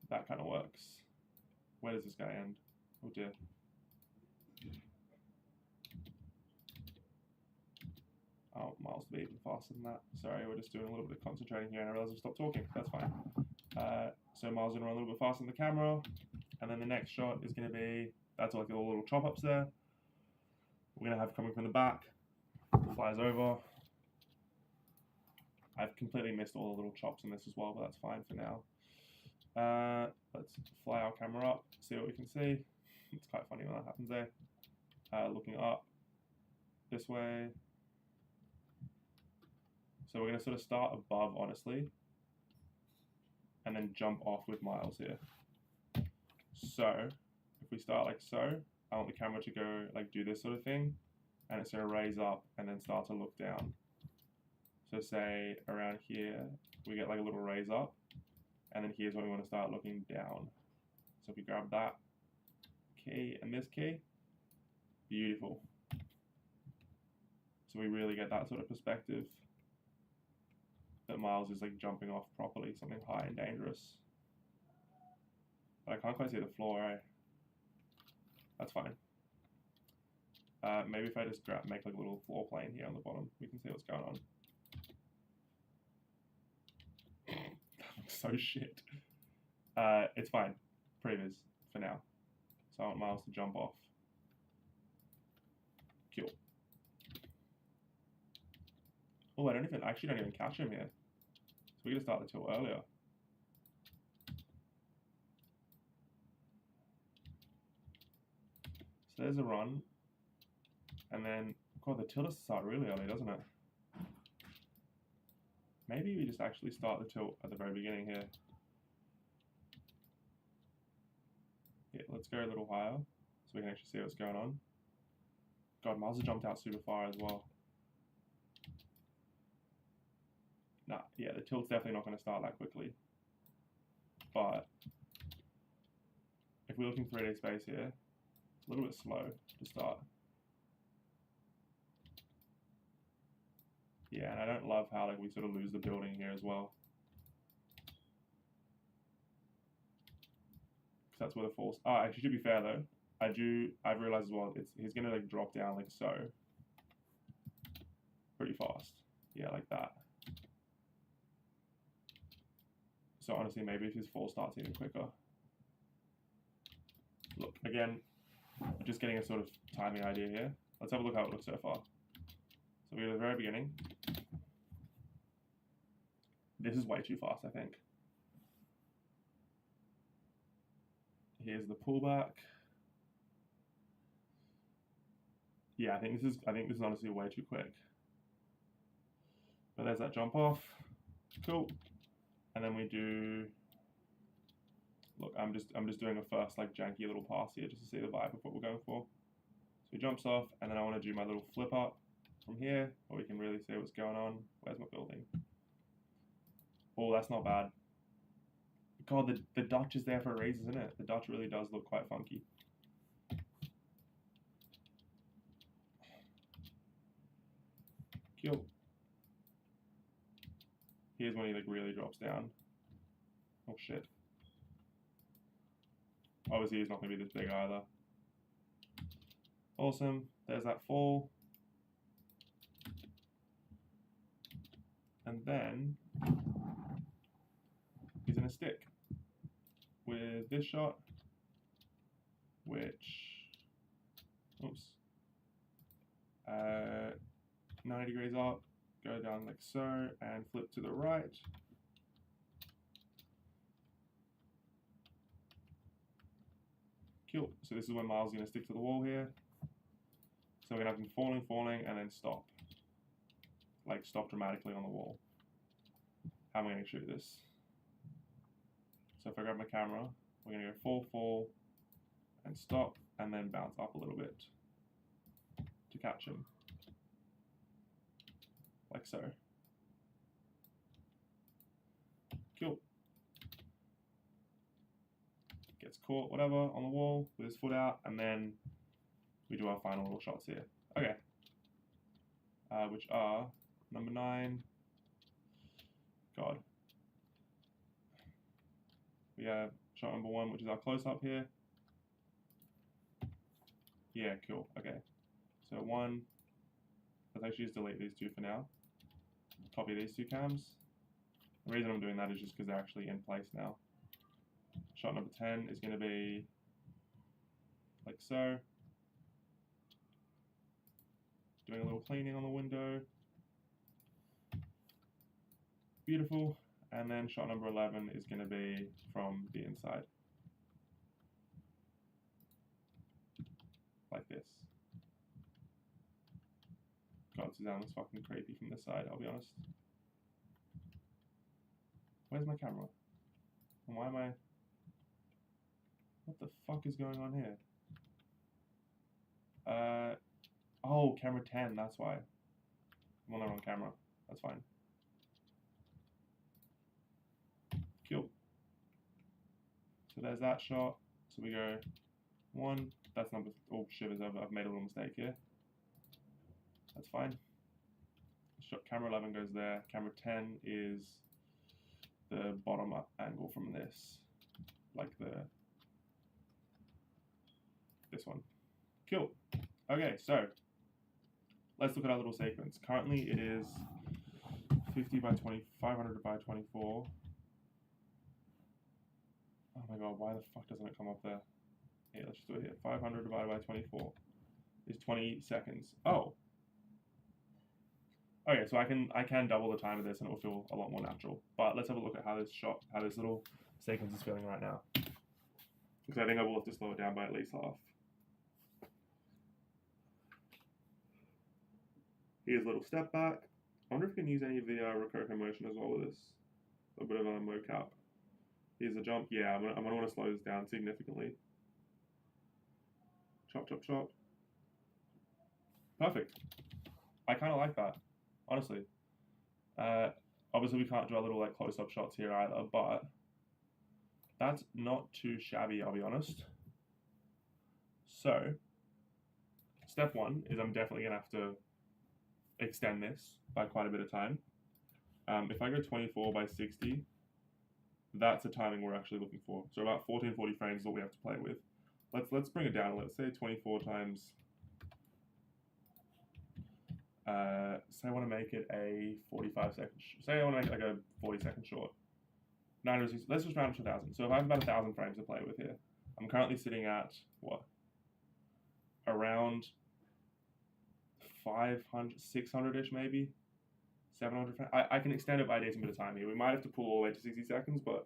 That kind of works. Where does this guy end? Oh dear. Oh, Miles to be even faster than that. Sorry, we're just doing a little bit of concentrating here, and I realized I stopped talking. That's fine. So Miles is going to run a little bit faster than the camera, and then the next shot is going to be, that's like all little chop ups there. We're going to have coming from the back, flies over, I've completely missed all the little chops in this as well, but that's fine for now. Let's fly our camera up, see what we can see. It's quite funny when that happens there. Looking up this way. So we're going to sort of start above, honestly, and then jump off with Miles here. So if we start like so, I want the camera to go like do this sort of thing, and it's going to raise up and then start to look down. So say around here, we get like a little raise up, and then here's when we want to start looking down. So if we grab that key and this key, beautiful. So we really get that sort of perspective that Miles is like jumping off properly, something high and dangerous. But I can't quite see the floor, eh? That's fine. Maybe if I just make like a little floor plane here on the bottom, we can see what's going on. That looks so shit. It's fine. Previs for now. So I want Miles to jump off. Cool. Oh, I actually don't even catch him here. So we're gonna start the tilt earlier. So there's a run. And then, God, the tilt has to start really early, doesn't it? Maybe we just actually start the tilt at the very beginning here. Yeah, let's go a little higher so we can actually see what's going on. God, Miles has jumped out super far as well. Nah, yeah, the tilt's definitely not going to start that quickly. But if we're looking 3D space here, it's a little bit slow to start. Yeah, and I don't love how like we sort of lose the building here as well. Because that's where the falls. Oh, actually, to be fair though, I've realized as well, he's gonna like drop down like so. Pretty fast. Yeah, like that. So honestly, maybe if his fall starts even quicker. Look, again, just getting a sort of timing idea here. Let's have a look how it looks so far. So we go to the very beginning. This is way too fast, I think. Here's the pullback. Yeah, I think this is honestly way too quick. But there's that jump off. Cool. And then we do. Look, I'm just doing a first like janky little pass here just to see the vibe of what we're going for. So he jumps off, and then I want to do my little flip up from here, where we can really see what's going on. Where's my building? Oh, that's not bad. God, the Dutch is there for a reason, isn't it? The Dutch really does look quite funky. Cool. Here's when he like really drops down. Oh shit. Obviously he's not going to be this big either. Awesome. There's that fall. And then he's going to stick with this shot, which, oops, 90 degrees up, go down like so, and flip to the right. Cool. So this is when Miles is going to stick to the wall here. So we're going to have him falling, and then stop. Like stop dramatically on the wall. How am I going to shoot this? So if I grab my camera, we're going to go fall, and stop, and then bounce up a little bit to catch him. Like so. Cool. Gets caught, whatever, on the wall with his foot out, and then we do our final little shots here. Okay. Which are number 9. God. We have shot number 1, which is our close-up here. Yeah, cool. Okay. So 1. Let's actually just delete these 2 for now. Copy these 2 cams. The reason I'm doing that is just because they're actually in place now. Shot number 10 is going to be like so. Doing a little cleaning on the window. Beautiful. And then shot number 11 is going to be from the inside. Like this. God, Suzanne looks fucking creepy from this side, I'll be honest. Where's my camera? And why am I... What the fuck is going on here? Oh, camera 10, that's why. I'm on the wrong camera. That's fine. Cool. So there's that shot. So we go 1. That's number... Oh, shivers. I've made a little mistake here. That's fine. Shot camera 11 goes there. Camera 10 is the bottom up angle from this. Like this one. Cool. Okay, so let's look at our little sequence. Currently it is 50 by 20, 500 by 24. Oh my god, why the fuck doesn't it come up there? Here, let's just do it here. 500 divided by 24 is 20 seconds. Oh. Okay, so I can double the time of this and it will feel a lot more natural. But let's have a look at how this little sequence is feeling right now. Because I think I will have to slow it down by at least half. Here's a little step back. I wonder if we can use any of the Rococo motion as well with this. A bit of a mocap. Here's a jump. Yeah, I'm gonna want to slow this down significantly. Chop, chop, chop. Perfect. I kind of like that, honestly. Obviously we can't do our little like close-up shots here either, but that's not too shabby, I'll be honest. So, step 1 is I'm definitely gonna have to extend this by quite a bit of time. If I go 24 by 60, that's the timing we're actually looking for. So about 1440 frames is what we have to play with. Let's bring it down. Let's say 24 times. Say I want to make it a 45 second. Say I want to make it like a 40-second short. 960. Let's just round it to 1,000. So if I have about 1,000 frames to play with here, I'm currently sitting at what? Around 500, 600-ish maybe. 700 frames. I can extend it by a decent bit of time here. We might have to pull all the way to 60 seconds, but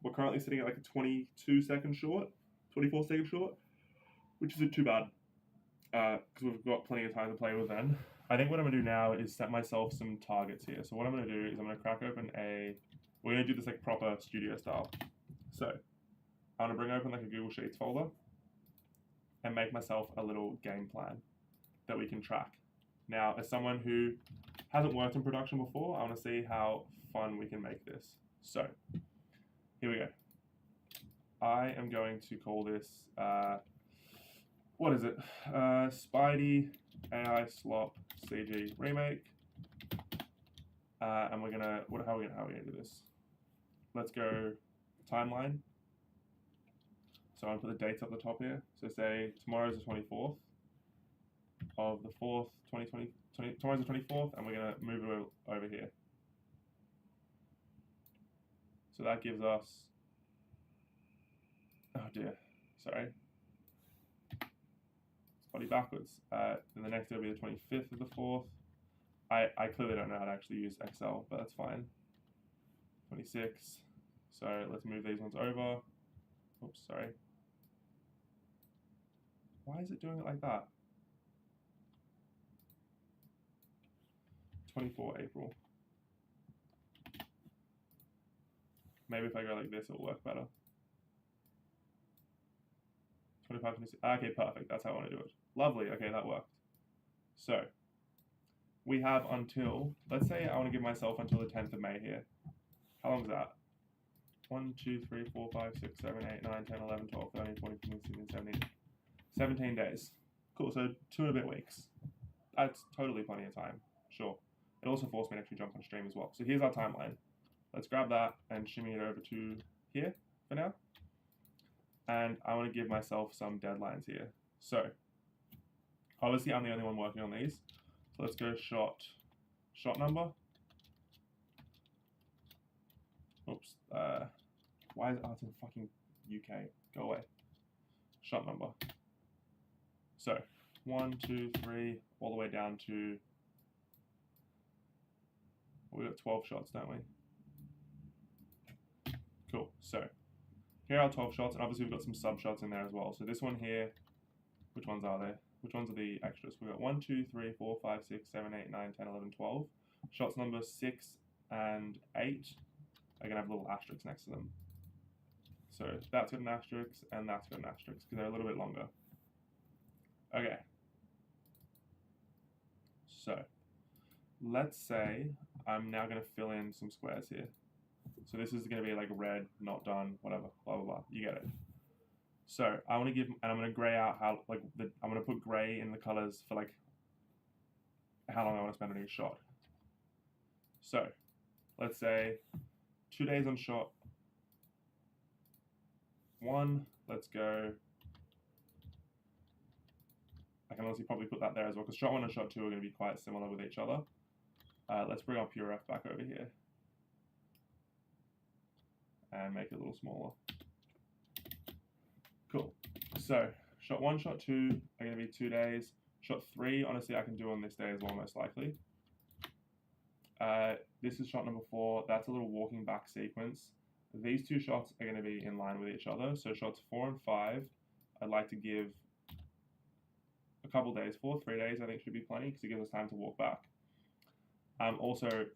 we're currently sitting at like a 22-second short, 24-second short, which isn't too bad because we've got plenty of time to play with then. I think what I'm going to do now is set myself some targets here. So what I'm going to do is I'm going to crack open we're going to do this like proper studio style. So I'm going to bring open like a Google Sheets folder and make myself a little game plan that we can track. Now, as someone who hasn't worked in production before, I want to see how fun we can make this. So, here we go. I am going to call this, what is it? Spidey AI Slop CG Remake. And we're gonna, how are we gonna do this? Let's go timeline. So I'm gonna put the dates up the top here. So say tomorrow's the 24th of the 4th, 2020. Tomorrow's the 24th, and we're going to move it over here. So that gives us, oh dear, sorry. It's probably backwards. Then the next day will be the 25th of the 4th. I clearly don't know how to actually use Excel, but that's fine. 26. So let's move these ones over. Oops, sorry. Why is it doing it like that? 24 April. Maybe if I go like this, it'll work better. 25, 26. Okay, perfect. That's how I want to do it. Lovely. Okay, that worked. So, we have until, let's say I want to give myself until the 10th of May here. How long is that? 1, 2, 3, 4, 5, 6, 7, 8, 9, 10, 11, 12, 13, 14, 15, 16, 17. 17 days. Cool, so 2 and a bit weeks. That's totally plenty of time. Sure. It also forced me to actually jump on stream as well. So here's our timeline. Let's grab that and shimmy it over to here for now. And I want to give myself some deadlines here. So, obviously I'm the only one working on these. So let's go shot number. Oops. Why is it's in fucking UK? Go away. Shot number. So, 1, 2, 3, all the way down to, we got 12 shots, don't we? Cool. So here are 12 shots, and obviously we've got some sub shots in there as well. So this one here, which ones are there? Which ones are the extras? We've got 1, 2, 3, 4, 5, 6, 7, 8, 9, 10, 11, 12. Shots number 6 and 8 are going to have little asterisks next to them. So that's got an asterisk, and that's got an asterisk, because they're a little bit longer. Okay. So let's say I'm now going to fill in some squares here. So this is going to be like red, not done, whatever, blah, blah, blah. You get it. So I want to give, and I'm going to gray out how, like, I'm going to put gray in the colors for like how long I want to spend on each shot. So let's say 2 days on shot 1. Let's go. I can honestly probably put that there as well, because shot 1 and shot 2 are going to be quite similar with each other. Let's bring our pure F back over here and make it a little smaller. Cool. So shot 1, shot 2 are going to be 2 days. Shot 3, honestly, I can do on this day as well, most likely. This is shot number 4. That's a little walking back sequence. These 2 shots are going to be in line with each other. So shots 4 and 5, I'd like to give a couple days for. 3 days, I think, should be plenty, because it gives us time to walk back. Also,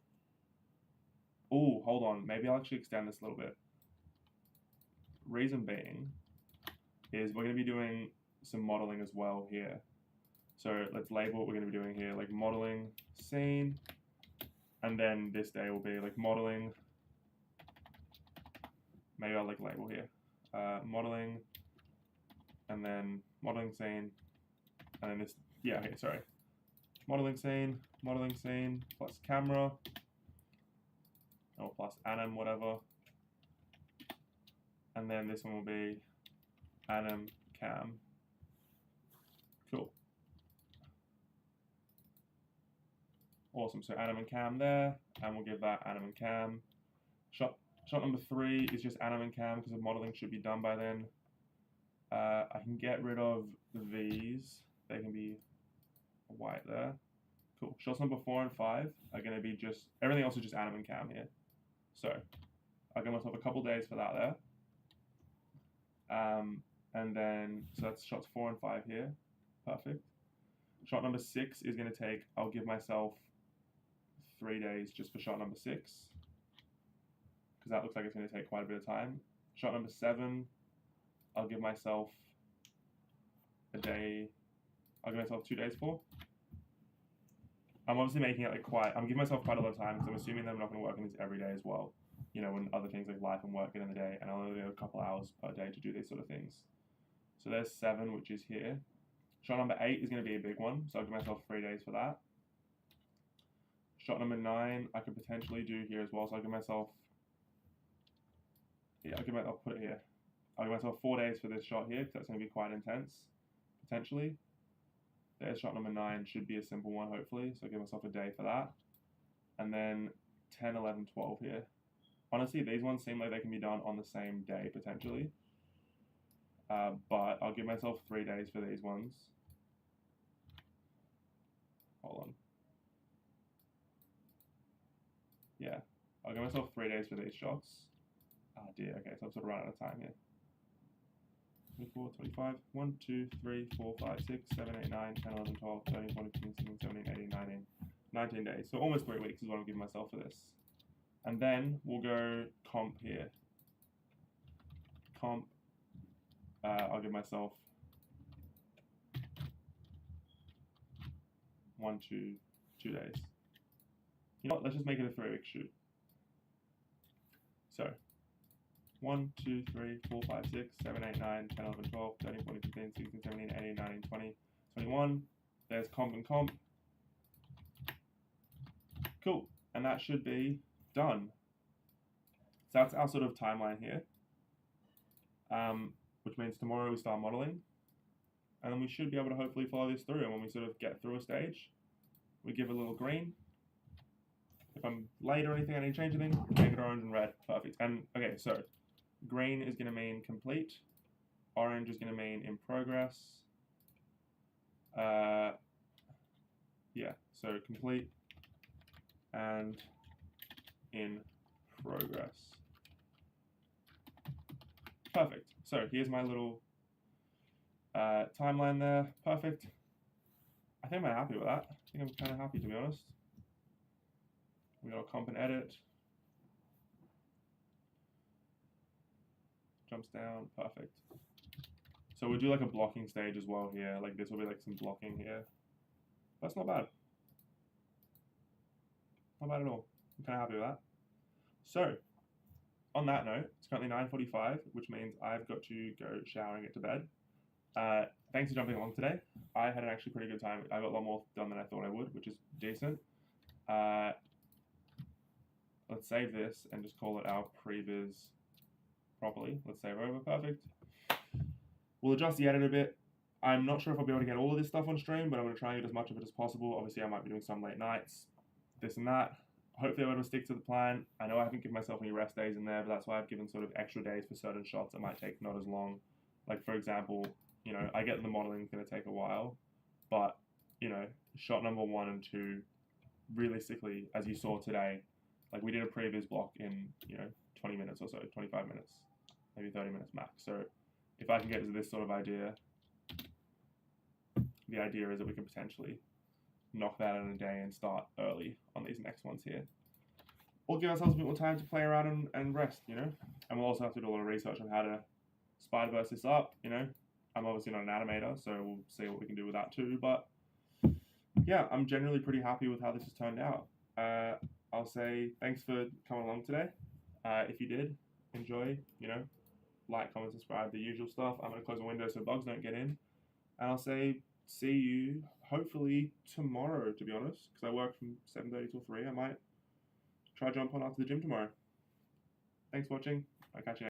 oh, hold on. Maybe I'll actually extend this a little bit. Reason being is we're going to be doing some modeling as well here. So let's label what we're going to be doing here, like modeling scene, and then this day will be like modeling. Maybe I'll like label here, modeling, and then modeling scene, and then this, yeah, okay, sorry. Modeling scene, plus camera, or plus anim, whatever. And then this one will be anim cam. Cool. Awesome, so anim and cam there, and we'll give that anim and cam. Shot number 3 is just anim and cam, because the modeling should be done by then. I can get rid of these. They can be white there. Cool. Shots number 4 and 5 are going to be just, everything else is just anim and cam here. So I'll give myself a couple days for that there. And then, so that's shots 4 and 5 here. Perfect. Shot number 6 is going to take, I'll give myself 3 days just for shot number 6, because that looks like it's going to take quite a bit of time. Shot number 7, I'll give myself a day, I'll give myself 2 days for. I'm obviously making it like I'm giving myself quite a lot of time, because I'm assuming that I'm not going to work on this every day as well. You know, when other things like life and work get in the day, and I'll only have a couple hours per day to do these sort of things. So there's 7, which is here. Shot number 8 is going to be a big one, so I'll give myself 3 days for that. Shot number 9, I could potentially do here as well, so I'll give myself, yeah, I'll put it here. I'll give myself 4 days for this shot here, because that's going to be quite intense, potentially. There's shot number 9, should be a simple one, hopefully, so I'll give myself a day for that. And then 10, 11, 12 here. Honestly, these ones seem like they can be done on the same day, potentially. But I'll give myself 3 days for these ones. Hold on. Yeah, I'll give myself 3 days for these shots. Ah, dear, okay, so I'm sort of running out of time here. 24, 25, 1, 2, 3, 4, 5, 6, 7, 8, 9, 10, 11, 12, 13, 14, 15, 16, 17, 18, 19. 19 days, so almost 3 weeks is what I'm giving myself for this. And then we'll go comp here. Comp, I'll give myself 1, 2 days. You know what, let's just make it a 3-week shoot. So, 1, 2, 3, 4, 5, 6, 7, 8, 9, 10, 11, 12, 13, 14, 15, 16, 17, 18, 19, 20, 21. There's comp and comp. Cool, and that should be done. So that's our sort of timeline here, which means tomorrow we start modeling, and then we should be able to hopefully follow this through. And when we sort of get through a stage, we give it a little green. If I'm late or anything, I need to change anything, make it orange and red. Perfect. And okay, so green is going to mean complete, orange is going to mean in progress. Yeah, so complete and in progress. Perfect. So here's my little timeline there. Perfect. I think I'm happy with that. I think I'm kind of happy, to be honest. We got a comp and edit. Jumps down. Perfect. So we'll do like a blocking stage as well here. Like this will be like some blocking here. That's not bad. Not bad at all. I'm kind of happy with that. So, on that note, it's currently 9:45, which means I've got to go shower and get to bed. Thanks for jumping along today. I had an actually pretty good time. I got a lot more done than I thought I would, which is decent. Let's save this and just call it our previs properly. Let's save over. Perfect. We'll adjust the edit a bit. I'm not sure if I'll be able to get all of this stuff on stream, but I'm going to try and get as much of it as possible. Obviously, I might be doing some late nights, this and that. Hopefully, I'm able to stick to the plan. I know I haven't given myself any rest days in there, but that's why I've given sort of extra days for certain shots that might take not as long. Like, for example, you know, I get the modeling is going to take a while, but, you know, shot number 1 and 2, realistically, as you saw today, like we did a previs block in, you know, 20 minutes or so, 25 minutes, maybe 30 minutes max. So if I can get to this sort of idea, the idea is that we can potentially knock that out in a day and start early on these next ones here. We'll give ourselves a bit more time to play around and rest, you know? And we'll also have to do a lot of research on how to Spider-Verse this up, you know? I'm obviously not an animator, so we'll see what we can do with that too. But yeah, I'm generally pretty happy with how this has turned out. I'll say thanks for coming along today. If you did enjoy, you know, like, comment, subscribe, the usual stuff. I'm going to close the window so bugs don't get in. And I'll say see you hopefully tomorrow, to be honest, because I work from 7:30 till 3. I might try jump on after the gym tomorrow. Thanks for watching. I'll catch you next time.